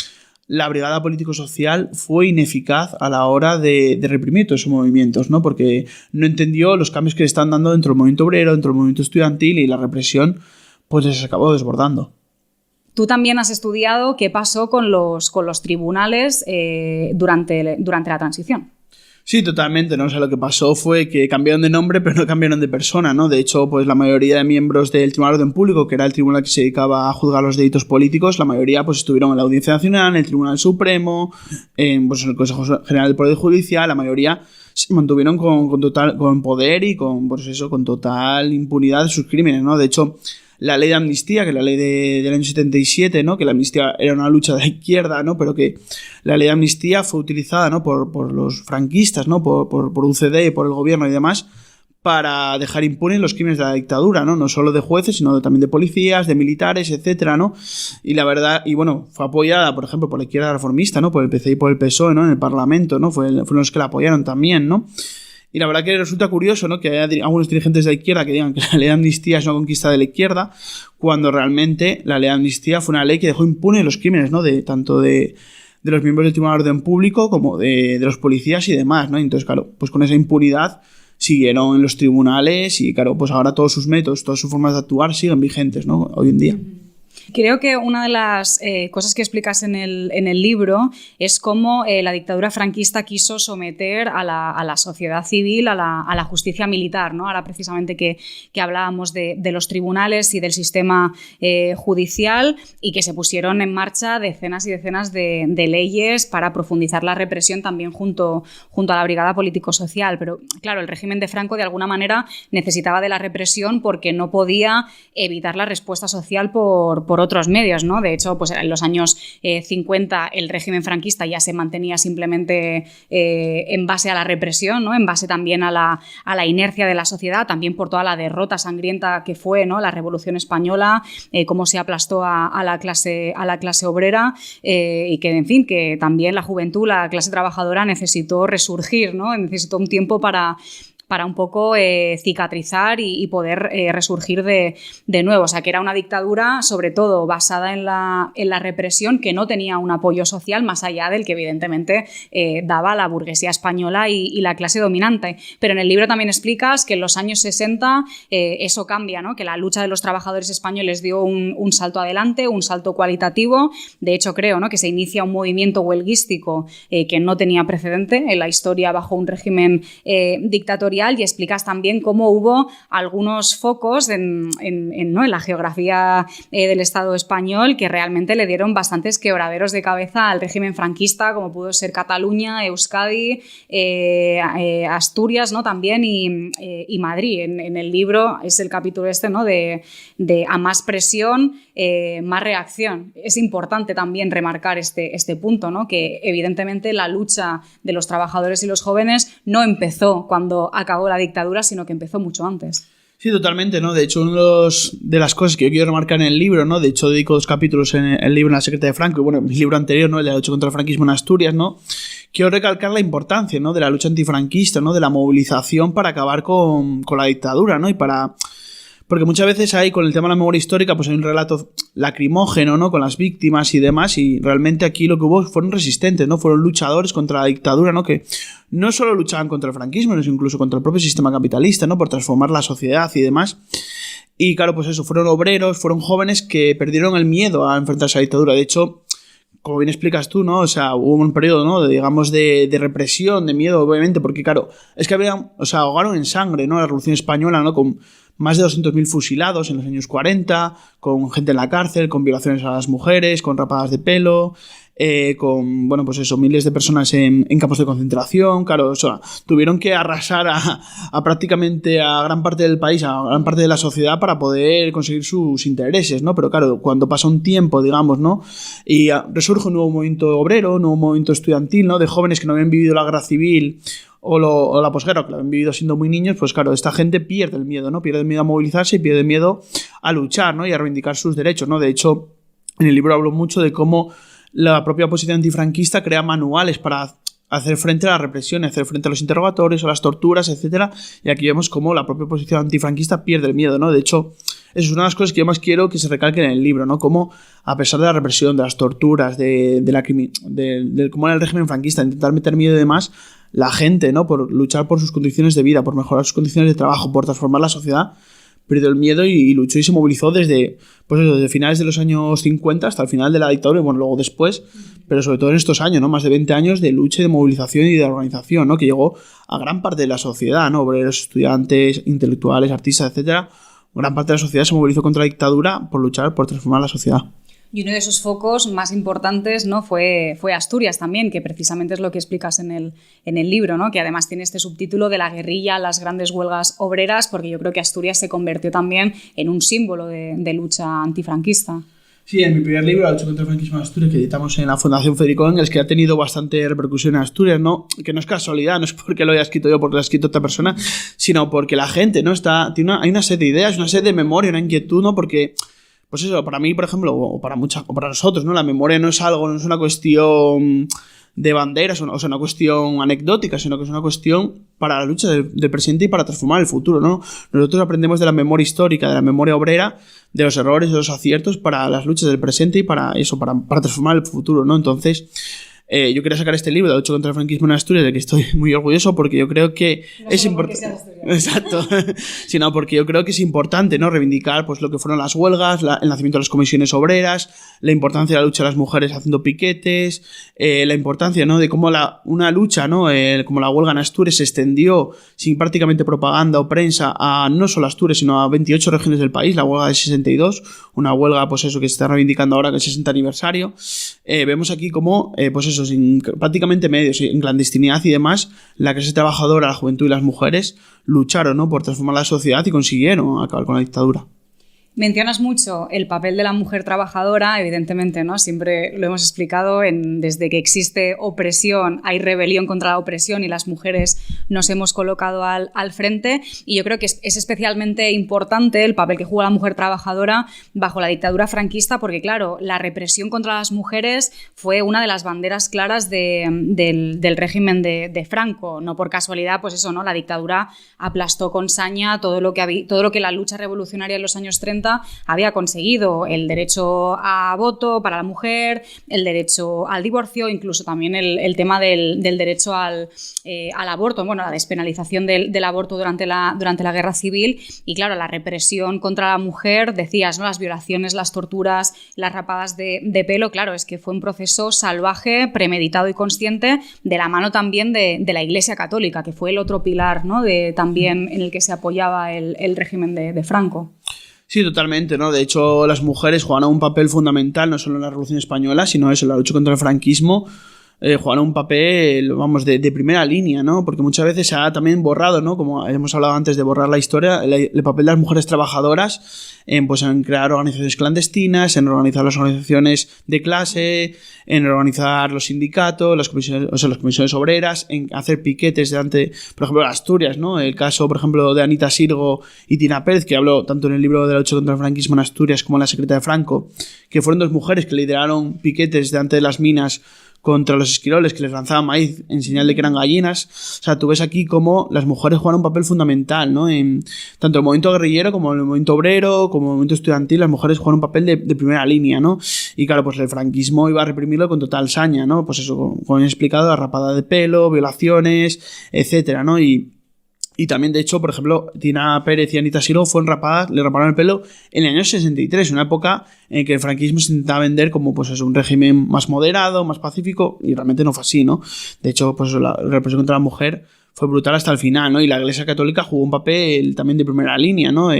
[SPEAKER 2] la Brigada Político-Social fue ineficaz a la hora de reprimir todos esos movimientos, ¿no?, porque no entendió los cambios que le están dando dentro del movimiento obrero, dentro del movimiento estudiantil, y la represión pues les acabó desbordando.
[SPEAKER 1] Tú también has estudiado qué pasó con los tribunales durante la transición.
[SPEAKER 2] Sí, totalmente, ¿no? O sea, lo que pasó fue que cambiaron de nombre, pero no cambiaron de persona, ¿no? De hecho, pues la mayoría de miembros del Tribunal de Orden Público, que era el tribunal que se dedicaba a juzgar los delitos políticos, la mayoría pues estuvieron en la Audiencia Nacional, en el Tribunal Supremo, en el Consejo General del Poder Judicial. La mayoría se mantuvieron con poder y con total impunidad de sus crímenes, ¿no? De hecho, la ley de amnistía, que es la ley del año 77, ¿no?, que la amnistía era una lucha de la izquierda, ¿no?, pero que la ley de amnistía fue utilizada, ¿no?, por los franquistas, ¿no?, por UCD y por el gobierno y demás, para dejar impunes los crímenes de la dictadura, ¿no?, no solo de jueces, sino también de policías, de militares, etcétera, ¿no? Y la verdad, y bueno, fue apoyada, por ejemplo, por la izquierda reformista, ¿no?, por el PCI y por el PSOE, ¿no?, en el Parlamento, ¿no?, fueron los que la apoyaron también, ¿no? Y la verdad que resulta curioso, ¿no?, que haya algunos dirigentes de la izquierda que digan que la ley de amnistía es una conquista de la izquierda, cuando realmente la ley de amnistía fue una ley que dejó impunes los crímenes, ¿no?, tanto de los miembros del Tribunal de Orden Público como de los policías y demás, ¿no? Entonces, claro, pues con esa impunidad siguieron en los tribunales y, claro, pues ahora todos sus métodos, todas sus formas de actuar siguen vigentes, ¿no?, hoy en día.
[SPEAKER 1] Creo que una de las cosas que explicas en el libro es cómo la dictadura franquista quiso someter a la sociedad civil a la justicia militar, ¿no? Ahora precisamente que hablábamos de los tribunales y del sistema judicial, y que se pusieron en marcha decenas y decenas de leyes para profundizar la represión también junto a la Brigada Político-Social. Pero claro, el régimen de Franco de alguna manera necesitaba de la represión porque no podía evitar la respuesta social por otros medios, ¿no? De hecho, pues en los años 50 el régimen franquista ya se mantenía simplemente en base a la represión, ¿no?, en base también a la inercia de la sociedad, también por toda la derrota sangrienta que fue, ¿no?, la Revolución Española, cómo se aplastó a la clase obrera, y que, en fin, que también la juventud, la clase trabajadora necesitó resurgir, ¿no?, necesitó un tiempo para para un poco cicatrizar y poder resurgir de nuevo. O sea, que era una dictadura sobre todo basada en la represión, que no tenía un apoyo social más allá del que evidentemente daba la burguesía española y la clase dominante. Pero en el libro también explicas que en los años 60 eso cambia, ¿no? Que la lucha de los trabajadores españoles dio un salto adelante, un salto cualitativo. De hecho, creo, ¿no?, que se inicia un movimiento huelguístico que no tenía precedente en la historia bajo un régimen dictatorial, y explicas también cómo hubo algunos focos en la geografía del Estado español que realmente le dieron bastantes quebraderos de cabeza al régimen franquista, como pudo ser Cataluña, Euskadi, Asturias, ¿no?, también, y Madrid. En el libro es el capítulo ¿no?, de a más presión, más reacción. Es importante también remarcar este punto, ¿no?, que evidentemente la lucha de los trabajadores y los jóvenes no empezó cuando acabó la dictadura, sino que empezó mucho antes.
[SPEAKER 2] Sí, totalmente, ¿no? De hecho, una de las cosas que yo quiero remarcar en el libro, ¿no? De hecho, dedico 2 capítulos en el libro En la secreta de Franco, y bueno, mi libro anterior, ¿no?, el de la lucha contra el franquismo en Asturias, ¿no? Quiero recalcar la importancia, ¿no?, de la lucha antifranquista, ¿no?, de la movilización para acabar con la dictadura, ¿no? Porque muchas veces ahí con el tema de la memoria histórica pues hay un relato lacrimógeno, ¿no?, con las víctimas y demás, y realmente aquí lo que hubo fueron resistentes, ¿no? Fueron luchadores contra la dictadura, ¿no?, que no solo luchaban contra el franquismo, sino incluso contra el propio sistema capitalista, ¿no?, por transformar la sociedad y demás. Y claro, pues eso, fueron obreros, fueron jóvenes que perdieron el miedo a enfrentarse a la dictadura. De hecho, como bien explicas tú, ¿no? O sea, hubo un periodo, ¿no?, de represión, de miedo, obviamente, porque claro, es que ahogaron en sangre, ¿no?, la Revolución Española, ¿no?, con más de 200.000 fusilados en los años 40, con gente en la cárcel, con violaciones a las mujeres, con rapadas de pelo, con, bueno, pues eso, miles de personas en campos de concentración. Claro, o sea, tuvieron que arrasar a prácticamente a gran parte del país, a gran parte de la sociedad para poder conseguir sus intereses, ¿no? Pero claro, cuando pasa un tiempo, digamos, ¿no?, y resurge un nuevo movimiento obrero, un nuevo movimiento estudiantil, ¿no?, de jóvenes que no habían vivido la guerra civil o la posguerra, que lo han vivido siendo muy niños, pues claro, esta gente pierde el miedo, ¿no? Pierde el miedo a movilizarse y pierde el miedo a luchar, ¿no?, y a reivindicar sus derechos, ¿no? De hecho, en el libro hablo mucho de cómo la propia oposición antifranquista crea manuales para hacer frente a la represión, hacer frente a los interrogatorios, a las torturas, etcétera. Y aquí vemos cómo la propia oposición antifranquista pierde el miedo, ¿no? De hecho, eso es una de las cosas que yo más quiero que se recalquen en el libro, ¿no? Cómo, a pesar de la represión, de las torturas, de cómo era el régimen franquista, intentar meter miedo y demás, la gente, ¿no?, por luchar por sus condiciones de vida, por mejorar sus condiciones de trabajo, por transformar la sociedad, perdió el miedo y luchó y se movilizó desde finales de los años 50 hasta el final de la dictadura, y bueno, luego después, pero sobre todo en estos años, ¿no?, más de 20 años de lucha, de movilización y de organización, ¿no?, que llegó a gran parte de la sociedad, ¿no?, obreros, estudiantes, intelectuales, artistas, etcétera. Gran parte de la sociedad se movilizó contra la dictadura por luchar, por transformar la sociedad.
[SPEAKER 1] Y uno de esos focos más importantes, ¿no?, fue Asturias también, que precisamente es lo que explicas en el libro, ¿no?, que además tiene este subtítulo de la guerrilla, las grandes huelgas obreras, porque yo creo que Asturias se convirtió también en un símbolo de lucha antifranquista.
[SPEAKER 2] Sí, en mi primer libro, La lucha contra el franquismo en Asturias, que editamos en la Fundación Federico Engels, que ha tenido bastante repercusión en Asturias, ¿no?, que no es casualidad, no es porque lo haya escrito yo, porque lo ha escrito otra persona, sino porque la gente, ¿no?, hay una serie de ideas, una serie de memoria, una inquietud, ¿no?, porque pues eso, para mí, por ejemplo, o para nosotros, ¿no?, la memoria no es una cuestión de banderas, o sea, una cuestión anecdótica, sino que es una cuestión para la lucha del presente y para transformar el futuro, ¿no? Nosotros aprendemos de la memoria histórica, de la memoria obrera, de los errores, de los aciertos para las luchas del presente y para eso, para transformar el futuro, ¿no? Entonces, yo quería sacar este libro, La lucha contra el franquismo en Asturias, de que estoy muy orgulloso, porque yo creo que no es importante. Exacto, sino porque yo creo que es importante, ¿no?, reivindicar pues lo que fueron las huelgas, el nacimiento de las comisiones obreras, la importancia de la lucha de las mujeres haciendo piquetes, la importancia, ¿no?, de cómo una lucha, ¿no?, como la huelga en Asturias se extendió sin prácticamente propaganda o prensa a no solo Asturias, sino a 28 regiones del país, la huelga del 62, una huelga, pues eso, que se está reivindicando ahora, que es el 60 aniversario. Vemos aquí cómo, pues eso, sin prácticamente medios, en clandestinidad y demás, la clase trabajadora, la juventud y las mujeres lucharon, ¿no?, por transformar la sociedad y consiguieron acabar con la dictadura.
[SPEAKER 1] Mencionas mucho el papel de la mujer trabajadora, evidentemente, ¿no? Siempre lo hemos explicado, desde que existe opresión hay rebelión contra la opresión y las mujeres nos hemos colocado al frente, y yo creo que es especialmente importante el papel que juega la mujer trabajadora bajo la dictadura franquista, porque claro, la represión contra las mujeres fue una de las banderas claras del régimen de Franco. No por casualidad, pues eso, ¿no? La dictadura aplastó con saña todo lo que la lucha revolucionaria en los años 30 había conseguido: el derecho a voto para la mujer, el derecho al divorcio, incluso también el tema del derecho al aborto, bueno, la despenalización del aborto durante la guerra civil. Y claro, la represión contra la mujer, decías, ¿no? Las violaciones, las torturas, las rapadas de pelo, claro, es que fue un proceso salvaje, premeditado y consciente, de la mano también de la Iglesia Católica, que fue el otro pilar, ¿no? También en el que se apoyaba el régimen de Franco.
[SPEAKER 2] Sí, totalmente, ¿no? De hecho, las mujeres juegan un papel fundamental no solo en la Revolución Española, sino eso, en la lucha contra el franquismo. Juegan un papel, vamos, de primera línea, ¿no? Porque muchas veces se ha también borrado, ¿no? Como hemos hablado antes de borrar la historia, el papel de las mujeres trabajadoras pues en crear organizaciones clandestinas, en organizar las organizaciones de clase, en organizar los sindicatos, las comisiones obreras, en hacer piquetes delante, por ejemplo, de Asturias, ¿no? El caso, por ejemplo, de Anita Sirgo y Tina Pérez, que habló tanto en el libro de la lucha contra el franquismo en Asturias como en La secreta de Franco, que fueron dos mujeres que lideraron piquetes delante de las minas contra los esquiroles que les lanzaban maíz en señal de que eran gallinas. O sea, tú ves aquí cómo las mujeres juegan un papel fundamental, ¿no? En tanto el movimiento guerrillero como el movimiento obrero, como el movimiento estudiantil, las mujeres juegan un papel de primera línea, ¿no? Y claro, pues el franquismo iba a reprimirlo con total saña, ¿no? Pues eso, como he explicado, la rapada de pelo, violaciones, etcétera, ¿no? Y también, de hecho, por ejemplo, Tina Pérez y Anita Sirgo le raparon el pelo en el año 63, una época en que el franquismo se intentaba vender como pues, un régimen más moderado, más pacífico, y realmente no fue así, ¿no? De hecho, pues la represión contra la mujer fue brutal hasta el final, ¿no? Y la Iglesia Católica jugó un papel también de primera línea, ¿no?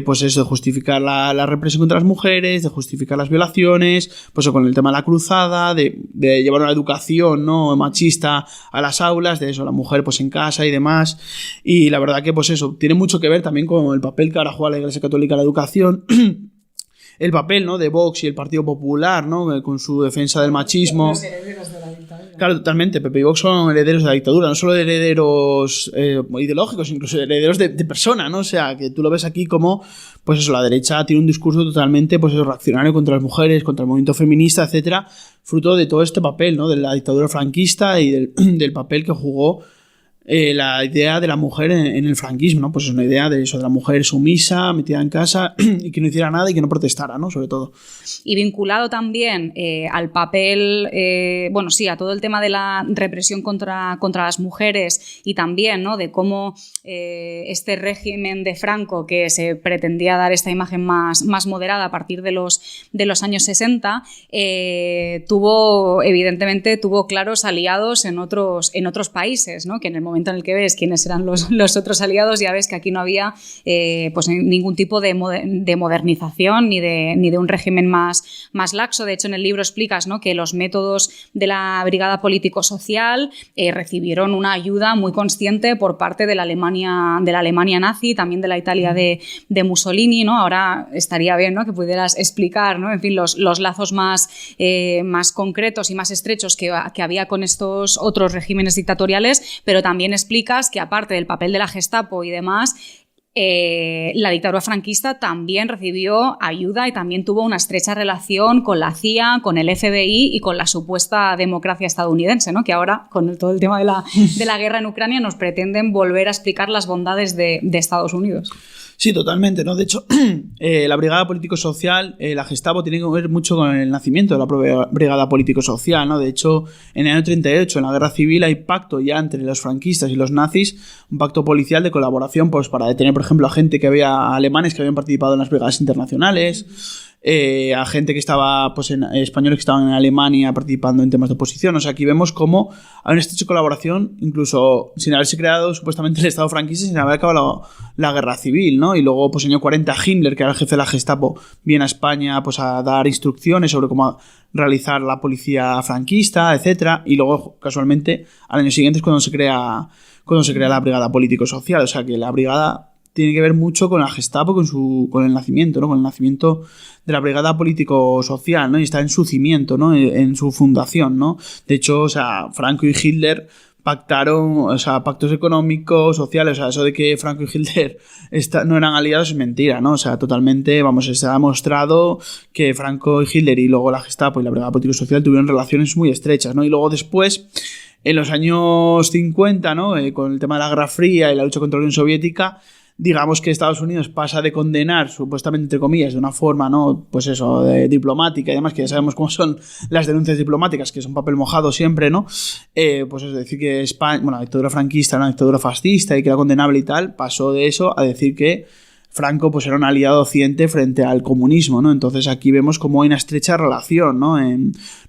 [SPEAKER 2] Pues eso, de justificar la represión contra las mujeres, de justificar las violaciones, pues con el tema de la cruzada, de llevar una educación, ¿no? Machista a las aulas, de eso, la mujer pues en casa y demás. Y la verdad que pues eso, tiene mucho que ver también con el papel que ahora juega la Iglesia Católica en la educación. El papel, ¿no? De Vox y el Partido Popular, ¿no? Con su defensa del machismo.
[SPEAKER 1] Los herederos de la dictadura.
[SPEAKER 2] Claro, totalmente. Pepe y Vox son herederos de la dictadura, no solo herederos ideológicos, incluso herederos de persona, ¿no? O sea, que tú lo ves aquí como, pues eso, la derecha tiene un discurso totalmente, pues eso, reaccionario contra las mujeres, contra el movimiento feminista, etcétera, fruto de todo este papel, ¿no? De la dictadura franquista y del papel que jugó la idea de la mujer en el franquismo, ¿no? Pues es una idea de eso, de la mujer sumisa, metida en casa y que no hiciera nada y que no protestara, ¿no? Sobre todo.
[SPEAKER 1] Y vinculado también al papel, bueno, sí, a todo el tema de la represión contra las mujeres y también, ¿no? De cómo este régimen de Franco, que se pretendía dar esta imagen más moderada a partir de los años 60, evidentemente tuvo claros aliados en otros países, ¿no? Que en el momento en el que ves quiénes eran los otros aliados, ya ves que aquí no había pues ningún tipo de modernización ni de un régimen más laxo. De hecho, en el libro explicas, ¿no? Que los métodos de la Brigada Político-Social recibieron una ayuda muy consciente por parte de la Alemania nazi, también de la Italia de Mussolini, ¿no? Ahora estaría bien, ¿no? Que pudieras explicar, ¿no? En fin, los lazos más concretos y más estrechos que había con estos otros regímenes dictatoriales, pero también explicas que aparte del papel de la Gestapo y demás, la dictadura franquista también recibió ayuda y también tuvo una estrecha relación con la CIA, con el FBI y con la supuesta democracia estadounidense, ¿no? Que ahora, con todo el tema de la guerra en Ucrania, nos pretenden volver a explicar las bondades de Estados Unidos.
[SPEAKER 2] Sí, totalmente, ¿no? De hecho, la Brigada Político-Social, la Gestapo, tiene que ver mucho con el nacimiento de la propia Brigada Político-Social, ¿no? De hecho, en el año 38, en la Guerra Civil, hay pacto ya entre los franquistas y los nazis, un pacto policial de colaboración, pues para detener, por ejemplo, a alemanes que habían participado en las brigadas internacionales, a gente que estaba, pues españoles que estaban en Alemania participando en temas de oposición. O sea, aquí vemos cómo hay una estrecha colaboración, incluso sin haberse creado supuestamente el Estado franquista, sin haber acabado la guerra civil, ¿no? Y luego, pues en el año 40, Himmler, que era el jefe de la Gestapo, viene a España pues a dar instrucciones sobre cómo realizar la policía franquista, etcétera. Y luego, casualmente, al año siguiente es cuando se crea la Brigada Político-Social. O sea, que la brigada tiene que ver mucho con la Gestapo, con el nacimiento, ¿no? Con el nacimiento de la Brigada Político-Social, ¿no? Y está en su cimiento, ¿no? En su fundación, ¿no? De hecho, o sea, Franco y Hitler pactaron, o sea, pactos económicos, sociales, o sea, eso de que Franco y Hitler no eran aliados es mentira, ¿no? O sea, totalmente, vamos, se ha demostrado que Franco y Hitler y luego la Gestapo y la Brigada Político-Social tuvieron relaciones muy estrechas, ¿no? Y luego después, en los años 50, ¿no? Con el tema de la Guerra Fría y la lucha contra la Unión Soviética, digamos que Estados Unidos pasa de condenar, supuestamente entre comillas, de una forma, ¿no? Pues eso, diplomática y demás, que ya sabemos cómo son las denuncias diplomáticas, que es un papel mojado siempre, ¿no? Pues es decir que España, bueno, la dictadura franquista era una dictadura fascista y que era condenable y tal, pasó de eso a decir que Franco pues era un aliado occidente frente al comunismo, ¿no? Entonces aquí vemos como hay una estrecha relación, ¿no?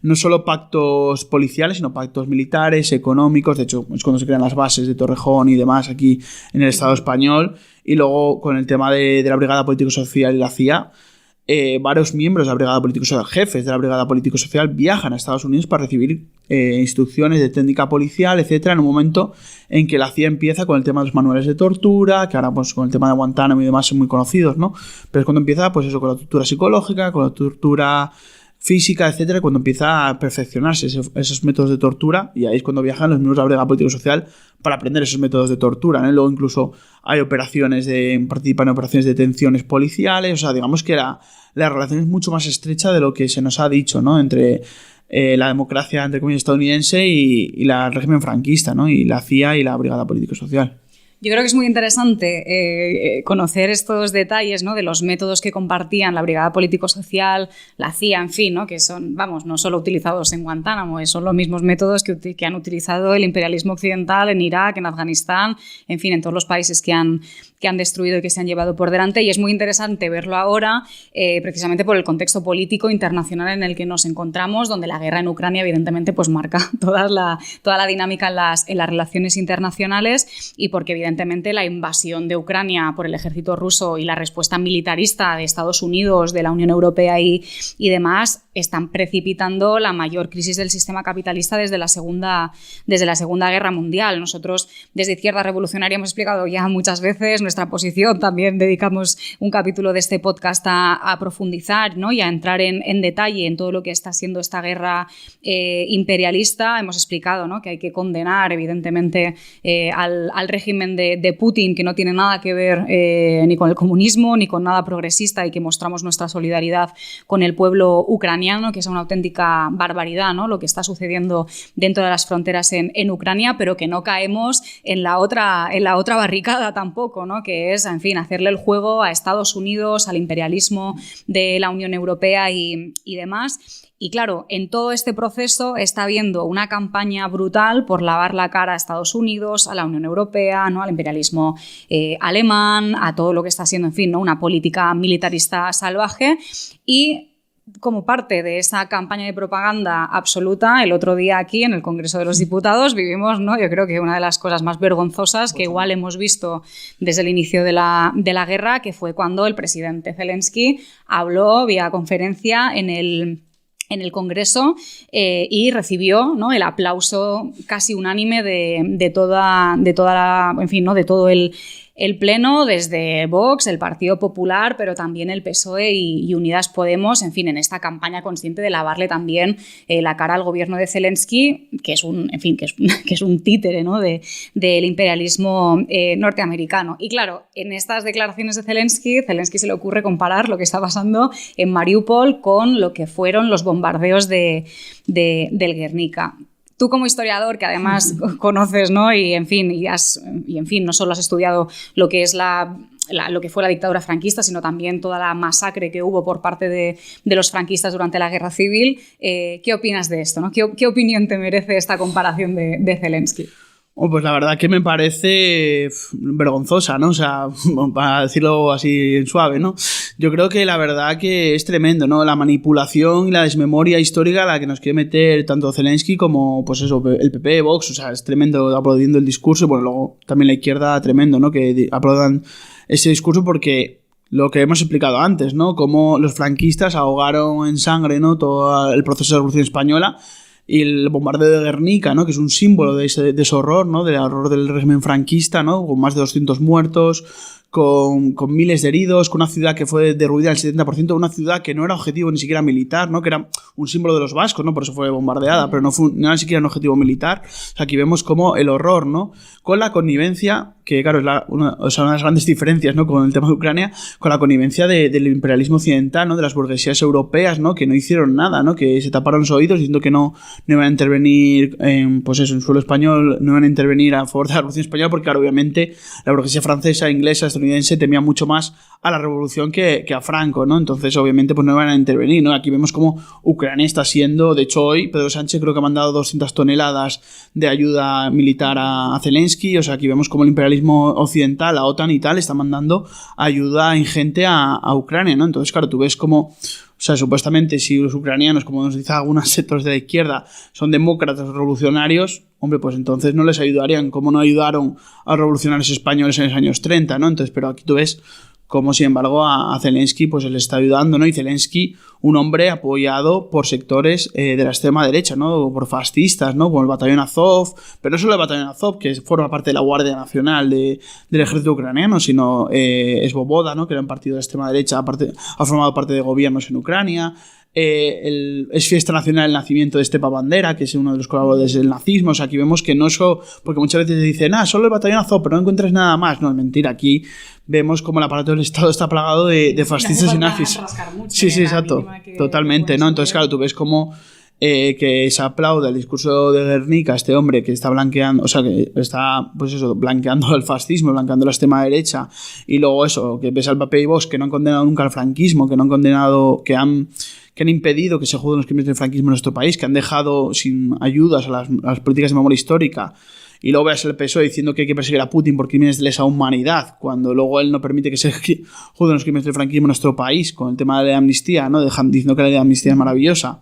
[SPEAKER 2] No solo pactos policiales, sino pactos militares, económicos. De hecho, es cuando se crean las bases de Torrejón y demás aquí en el Estado español. Y luego con el tema de la Brigada Político-Social y la CIA, varios miembros de la Brigada Político-Social, jefes de la Brigada Político-Social, viajan a Estados Unidos para recibir instrucciones de técnica policial, etcétera, en un momento en que la CIA empieza con el tema de los manuales de tortura, que ahora pues con el tema de Guantánamo y demás son muy conocidos, ¿no? Pero es cuando empieza pues eso, con la tortura psicológica, con la tortura física, etcétera, cuando empieza a perfeccionarse esos métodos de tortura, y ahí es cuando viajan los miembros de la Brigada Político-Social para aprender esos métodos de tortura, ¿no? Luego incluso hay participan en operaciones de detenciones policiales, o sea, digamos que la relación es mucho más estrecha de lo que se nos ha dicho, ¿no? Entre la democracia, entre comillas, estadounidense y el régimen franquista, ¿no? Y la CIA y la Brigada Político-Social.
[SPEAKER 1] Yo creo que es muy interesante conocer estos detalles, ¿no? De los métodos que compartían la Brigada Político-Social, la CIA, en fin, ¿no? Que son, vamos, no solo utilizados en Guantánamo, son los mismos métodos que han utilizado el imperialismo occidental en Irak, en Afganistán, en fin, en todos los países que han destruido y que se han llevado por delante. Y es muy interesante verlo ahora, precisamente por el contexto político internacional en el que nos encontramos, donde la guerra en Ucrania, evidentemente, pues marca toda la dinámica en las relaciones internacionales, y porque, evidentemente, la invasión de Ucrania por el ejército ruso y la respuesta militarista de Estados Unidos, de la Unión Europea y demás están precipitando la mayor crisis del sistema capitalista desde la Segunda Guerra Mundial. Nosotros, desde Izquierda Revolucionaria, hemos explicado ya muchas veces nuestra posición. También dedicamos un capítulo de este podcast a profundizar, ¿no? Y a entrar en detalle en todo lo que está siendo esta guerra imperialista. Hemos explicado, ¿no? Que hay que condenar, evidentemente, al régimen de Putin, que no tiene nada que ver ni con el comunismo ni con nada progresista, y que mostramos nuestra solidaridad con el pueblo ucraniano, que es una auténtica barbaridad, ¿no? Lo que está sucediendo dentro de las fronteras en Ucrania, pero que no caemos en la otra barricada tampoco, ¿no? Que es, en fin, hacerle el juego a Estados Unidos, al imperialismo de la Unión Europea y demás. Y claro, en todo este proceso está habiendo una campaña brutal por lavar la cara a Estados Unidos, a la Unión Europea, ¿no? Al imperialismo alemán, a todo lo que está siendo, en fin, ¿no? Una política militarista salvaje. Y como parte de esa campaña de propaganda absoluta, el otro día aquí en el Congreso de los Diputados vivimos, ¿no? Yo creo que una de las cosas más vergonzosas que igual hemos visto desde el inicio de la guerra, que fue cuando el presidente Zelensky habló vía conferencia en el Congreso y recibió, ¿no? El aplauso casi unánime de toda la, en fin, ¿no? De todo el Pleno, desde Vox, el Partido Popular, pero también el PSOE y Unidas Podemos, en fin, en esta campaña consciente de lavarle también la cara al gobierno de Zelensky, que es un títere, ¿no? del imperialismo norteamericano. Y claro, en estas declaraciones de Zelensky se le ocurre comparar lo que está pasando en Mariupol con lo que fueron los bombardeos del Guernica. Tú, como historiador, que además conoces, ¿no? Y en fin, no solo has estudiado lo que es lo que fue la dictadura franquista, sino también toda la masacre que hubo por parte de los franquistas durante la Guerra Civil. ¿Qué opinas de esto, ¿no? ¿Qué opinión te merece esta comparación de Zelensky?
[SPEAKER 2] Pues la verdad que me parece vergonzosa, ¿no? O sea, para decirlo así en suave, ¿no? Yo creo que la verdad que es tremendo, ¿no? La manipulación y la desmemoria histórica a la que nos quiere meter tanto Zelensky como, pues eso, el PP, Vox, o sea, es tremendo aplaudiendo el discurso. Bueno, luego también la izquierda, tremendo, ¿no? Que aplaudan ese discurso porque lo que hemos explicado antes, ¿no? Cómo los franquistas ahogaron en sangre, ¿no? Todo el proceso de la Revolución Española. Y el bombardeo de Guernica, ¿no? Que es un símbolo de ese horror, ¿no? Del horror del régimen franquista, ¿no? Con más de 200 muertos, con miles de heridos, con una ciudad que fue derruida al 70%, una ciudad que no era objetivo ni siquiera militar, ¿no? Que era un símbolo de los vascos, ¿no? Por eso fue bombardeada, pero no era ni siquiera un objetivo militar. O sea, aquí vemos como el horror, ¿no? Con la connivencia, que claro, es una de las grandes diferencias, ¿no? Con el tema de Ucrania, con la connivencia del imperialismo occidental, ¿no? De las burguesías europeas, ¿no? Que no hicieron nada, ¿no? Que se taparon los oídos diciendo que no iban a intervenir pues eso, en suelo español, no iban a intervenir a favor de la Revolución Española, porque claro, obviamente la burguesía francesa, inglesa, estadounidense temía mucho más a la revolución que a Franco, ¿no? Entonces, obviamente, pues no iban a intervenir, ¿no? Aquí vemos como Ucrania está siendo, de hecho hoy, Pedro Sánchez creo que ha mandado 200 toneladas de ayuda militar a Zelensky, o sea, aquí vemos como el imperialismo occidental, la OTAN y tal, está mandando ayuda ingente a Ucrania, ¿no? Entonces, claro, tú ves como, o sea, supuestamente si los ucranianos, como nos dicen algunos sectores de la izquierda, son demócratas revolucionarios, hombre, pues entonces no les ayudarían, como no ayudaron a los revolucionarios españoles en los años 30, ¿no? Entonces, pero aquí tú ves como, sin embargo, a Zelensky pues le está ayudando, ¿no? Y Zelensky, un hombre apoyado por sectores de la extrema derecha, ¿no? Por fascistas, ¿no? Como el batallón Azov, pero no solo el batallón Azov, que forma parte de la Guardia Nacional del ejército ucraniano, sino Svoboda, ¿no? Que era un partido de la extrema derecha, ha formado parte de gobiernos en Ucrania. Es fiesta nacional el nacimiento de Stepa Bandera, que es uno de los colaboradores del nazismo. O sea, aquí vemos que no solo, porque muchas veces dicen, solo el batallón Azov, pero no encuentras nada más. No, es mentira, aquí vemos como el aparato del Estado está plagado de fascistas y nazis. Sí, exacto, totalmente, ¿no? Entonces, claro, tú ves como que se aplaude el discurso de Guernica, este hombre que está blanqueando, o sea, que está, pues eso, blanqueando el fascismo, blanqueando la extrema derecha, y luego eso, que ves al Papé y Vox, que no han condenado nunca al franquismo, que no han condenado, que han impedido que se juzguen los crímenes del franquismo en nuestro país, que han dejado sin ayudas a las políticas de memoria histórica, y luego ves el PSOE diciendo que hay que perseguir a Putin por crímenes de lesa humanidad, cuando luego él no permite que se juzguen los crímenes del franquismo en nuestro país, con el tema de la amnistía, ¿no? Diciendo que la ley de amnistía es maravillosa.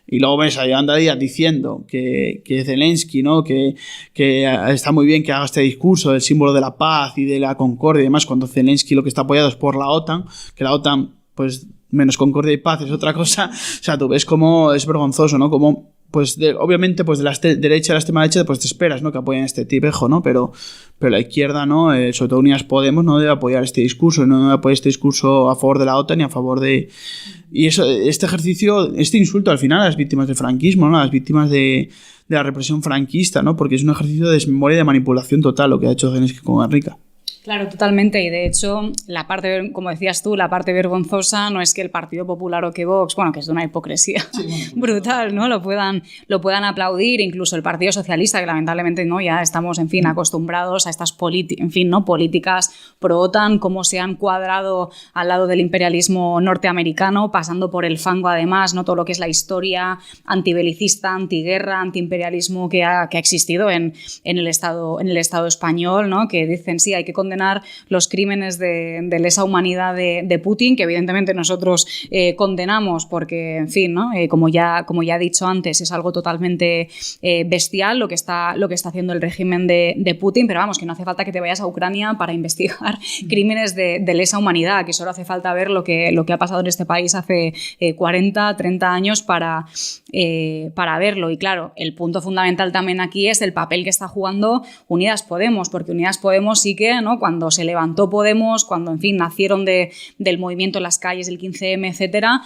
[SPEAKER 2] Y luego ves a Yolanda Díaz diciendo que Zelensky, ¿no? Que está muy bien que haga este discurso del símbolo de la paz y de la concordia y demás, cuando Zelensky lo que está apoyado es por la OTAN, que la OTAN, pues menos concordia y paz es otra cosa. O sea, tú ves cómo es vergonzoso, ¿no? Como, pues, obviamente, pues de la derecha a la extrema derecha, pues te esperas, ¿no? Que apoyen este tipejo, ¿no? Pero la izquierda, ¿no? Sobre todo Unidas Podemos, no debe apoyar este discurso, no debe apoyar este discurso a favor de la OTAN ni a favor de... Y eso, este ejercicio, este insulto al final a las víctimas del franquismo, ¿no? A las víctimas de la represión franquista, ¿no? Porque es un ejercicio de desmemoria y de manipulación total lo que ha hecho Zelensky con Guernica.
[SPEAKER 1] Claro, totalmente. Y de hecho, la parte, como decías tú, la parte vergonzosa no es que el Partido Popular o que Vox, bueno, que es de una hipocresía brutal, ¿no? Lo puedan aplaudir, incluso el Partido Socialista, que lamentablemente no, ya estamos, en fin, acostumbrados a estas políticas pro-OTAN, cómo se han cuadrado al lado del imperialismo norteamericano, pasando por el fango además, ¿no? Todo lo que es la historia antibelicista, antiguerra, antiimperialismo que ha existido en el Estado español, ¿no? Que dicen, sí, hay que condenar los crímenes de lesa humanidad de Putin, que evidentemente nosotros condenamos porque, en fin, ¿no? Como ya he dicho antes, es algo totalmente bestial lo que está haciendo el régimen de Putin, pero vamos, que no hace falta que te vayas a Ucrania para investigar crímenes de lesa humanidad, que solo hace falta ver lo que ha pasado en este país hace 40, 30 años para verlo. Y claro, el punto fundamental también aquí es el papel que está jugando Unidas Podemos, porque Unidas Podemos sí que, ¿no? Cuando se levantó Podemos, cuando, en fin, nacieron del movimiento en las calles, del 15M, etcétera,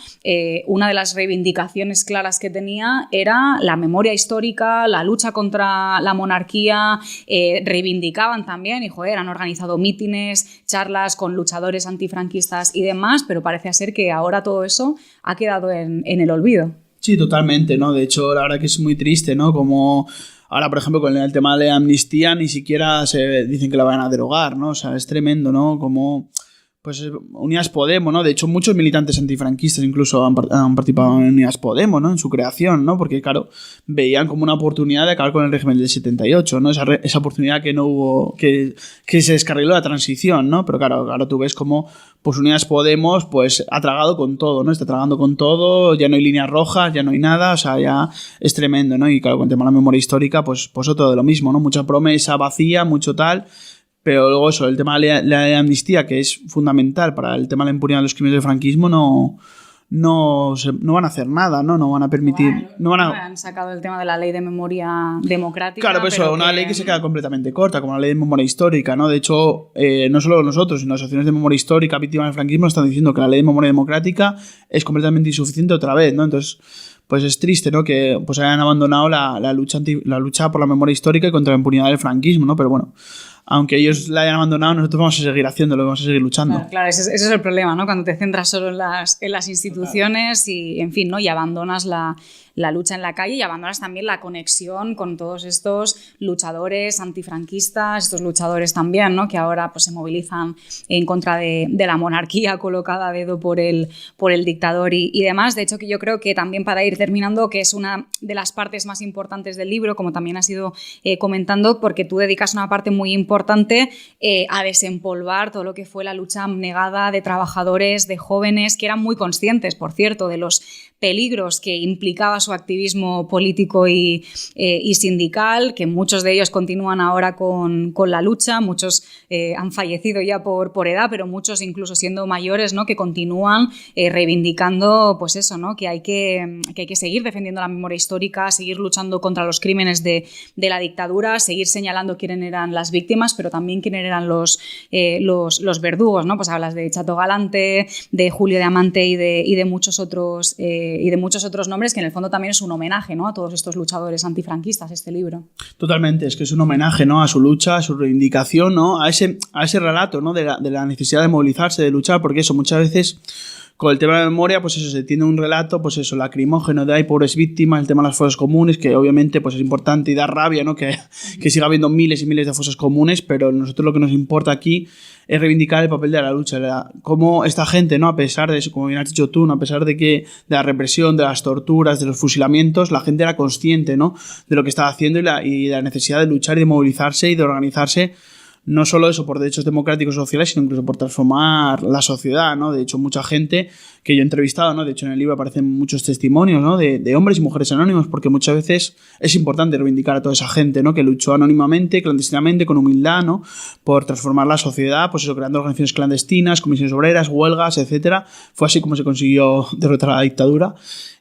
[SPEAKER 1] una de las reivindicaciones claras que tenía era la memoria histórica, la lucha contra la monarquía, reivindicaban también, y joder, han organizado mítines, charlas con luchadores antifranquistas y demás, pero parece ser que ahora todo eso ha quedado en el olvido.
[SPEAKER 2] Sí, totalmente, ¿no? De hecho, la verdad que es muy triste, ¿no? Como... Ahora, por ejemplo, con el tema de la amnistía ni siquiera se dicen que la van a derogar, ¿no? O sea, es tremendo, ¿no? Como, pues, Unidas Podemos, ¿no? De hecho, muchos militantes antifranquistas incluso han participado en Unidas Podemos, ¿no? En su creación, ¿no? Porque, claro, veían como una oportunidad de acabar con el régimen del 78, ¿no? Esa oportunidad que no hubo, que se descarriló la transición, ¿no? Pero, claro, tú ves como, pues, Unidas Podemos, pues, ha tragado con todo, ¿no? Está tragando con todo, ya no hay líneas rojas, ya no hay nada, o sea, ya es tremendo, ¿no? Y, claro, con el tema de la memoria histórica, pues otro de lo mismo, ¿no? Mucha promesa vacía, mucho tal... Pero luego eso, el tema de la amnistía, que es fundamental para el tema de la impunidad de los crímenes del franquismo, no no van a hacer nada, no van a permitir...
[SPEAKER 1] Han sacado el tema de la ley de memoria democrática.
[SPEAKER 2] Claro, pues eso, una ley que se queda completamente corta, como la ley de memoria histórica, ¿no? De hecho, no solo nosotros, sino asociaciones de memoria histórica, víctimas del franquismo, están diciendo que la ley de memoria democrática es completamente insuficiente otra vez, ¿no? Entonces, pues es triste, ¿no? Que pues hayan abandonado la lucha por la memoria histórica y contra la impunidad del franquismo, ¿no? Pero bueno, aunque ellos la hayan abandonado, nosotros vamos a seguir haciéndolo, vamos a seguir luchando.
[SPEAKER 1] Claro, ese es el problema, ¿no? Cuando te centras solo en las instituciones y, en fin, ¿no? Y abandonas la lucha en la calle y abandonas también la conexión con todos estos luchadores antifranquistas, estos luchadores también, ¿no? Que ahora pues, se movilizan en contra de la monarquía colocada a dedo por el dictador y demás. De hecho, que yo creo que también para ir terminando, que es una de las partes más importantes del libro, como también has ido comentando, porque tú dedicas una parte muy importante a desempolvar todo lo que fue la lucha abnegada de trabajadores, de jóvenes, que eran muy conscientes, por cierto, de los peligros que implicaba su activismo político y sindical, que muchos de ellos continúan ahora con la lucha, muchos han fallecido ya por edad, pero muchos incluso siendo mayores, ¿no? Que continúan reivindicando pues eso, ¿no? Que hay que seguir defendiendo la memoria histórica, seguir luchando contra los crímenes de la dictadura, seguir señalando quiénes eran las víctimas, pero también quiénes eran los verdugos, ¿no? Pues hablas de Chato Galante, de Julio Diamante y de muchos otros nombres, que en el fondo también es un homenaje, ¿no? A todos estos luchadores antifranquistas, este libro.
[SPEAKER 2] Totalmente, es que es un homenaje, ¿no? A su lucha, a su reivindicación, ¿no? A ese relato, ¿no? De la necesidad de movilizarse, de luchar, porque eso muchas veces con el tema de memoria, pues eso, se tiene un relato, pues eso, lacrimógeno de hay pobres víctimas, el tema de las fosas comunes, que obviamente pues es importante y da rabia, ¿no? Que siga habiendo miles y miles de fosas comunes, pero nosotros lo que nos importa aquí es reivindicar el papel de la lucha, cómo esta gente, ¿no? A pesar de eso, como bien has dicho tú, ¿no? A pesar de la represión, de las torturas, de los fusilamientos, la gente era consciente, ¿no? De lo que estaba haciendo y de la necesidad de luchar y de movilizarse y de organizarse, no solo eso por derechos democráticos sociales, sino incluso por transformar la sociedad, ¿no? De hecho, mucha gente que yo he entrevistado, ¿no? De hecho, en el libro aparecen muchos testimonios, ¿no? De hombres y mujeres anónimos, porque muchas veces es importante reivindicar a toda esa gente, ¿no? Que luchó anónimamente, clandestinamente, con humildad, ¿no? Por transformar la sociedad, pues eso, creando organizaciones clandestinas, comisiones obreras, huelgas, etcétera. Fue así como se consiguió derrotar a la dictadura.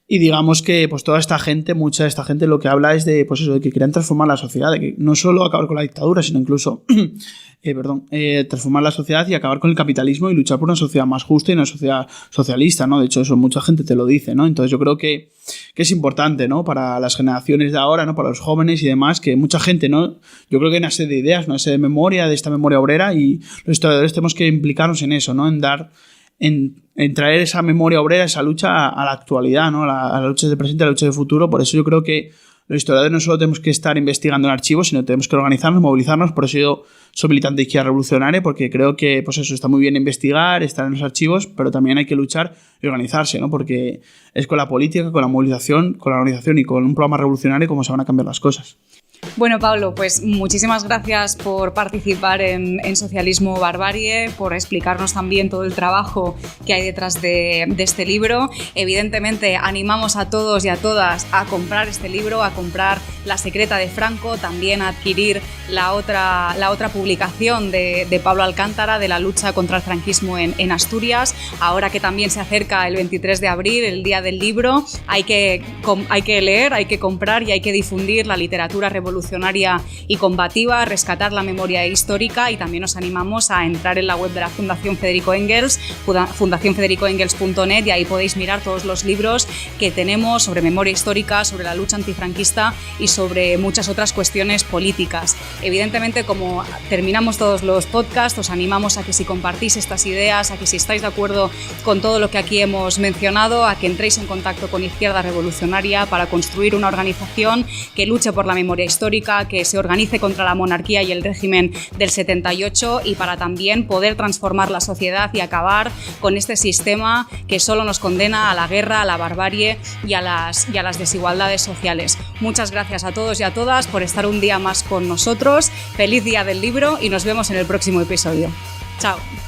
[SPEAKER 2] Y digamos que pues toda esta gente, mucha de esta gente lo que habla es de pues eso, de que querían transformar la sociedad, de que no solo acabar con la dictadura, sino incluso transformar la sociedad y acabar con el capitalismo y luchar por una sociedad más justa y una sociedad socialista, ¿no? De hecho, eso mucha gente te lo dice, ¿no? Entonces yo creo que es importante, ¿no? Para las generaciones de ahora, ¿no? Para los jóvenes y demás, que mucha gente, ¿no? Yo creo que hay una serie de ideas, una serie de memoria, de esta memoria obrera, y los historiadores tenemos que implicarnos en eso, ¿no? En traer esa memoria obrera, esa lucha a la actualidad, ¿no? A la lucha del presente, a la lucha del futuro. Por eso yo creo que los historiadores no solo tenemos que estar investigando en archivos, sino tenemos que organizarnos, movilizarnos. Por eso yo soy militante de Izquierda Revolucionaria, porque creo que pues eso está muy bien investigar, estar en los archivos, pero también hay que luchar y organizarse, ¿no? Porque es con la política, con la movilización, con la organización y con un programa revolucionario como se van a cambiar las cosas.
[SPEAKER 1] Bueno, Pablo, pues muchísimas gracias por participar en Socialismo Barbarie, por explicarnos también todo el trabajo que hay detrás de este libro. Evidentemente, animamos a todos y a todas a comprar este libro, a comprar La secreta de Franco, también a adquirir la otra publicación de Pablo Alcántara, de la lucha contra el franquismo en Asturias. Ahora que también se acerca el 23 de abril, el Día del Libro, hay que leer, hay que comprar y hay que difundir la literatura revolucionaria y combativa, rescatar la memoria histórica, y también os animamos a entrar en la web de la Fundación Federico Engels, fundacionfedericoengels.net, y ahí podéis mirar todos los libros que tenemos sobre memoria histórica, sobre la lucha antifranquista y sobre muchas otras cuestiones políticas. Evidentemente, como terminamos todos los podcasts, os animamos a que si compartís estas ideas, a que si estáis de acuerdo con todo lo que aquí hemos mencionado, a que entréis en contacto con Izquierda Revolucionaria para construir una organización que luche por la memoria histórica, que se organice contra la monarquía y el régimen del 78, y para también poder transformar la sociedad y acabar con este sistema que solo nos condena a la guerra, a la barbarie y a las desigualdades sociales. Muchas gracias a todos y a todas por estar un día más con nosotros. Feliz Día del Libro y nos vemos en el próximo episodio. Chao.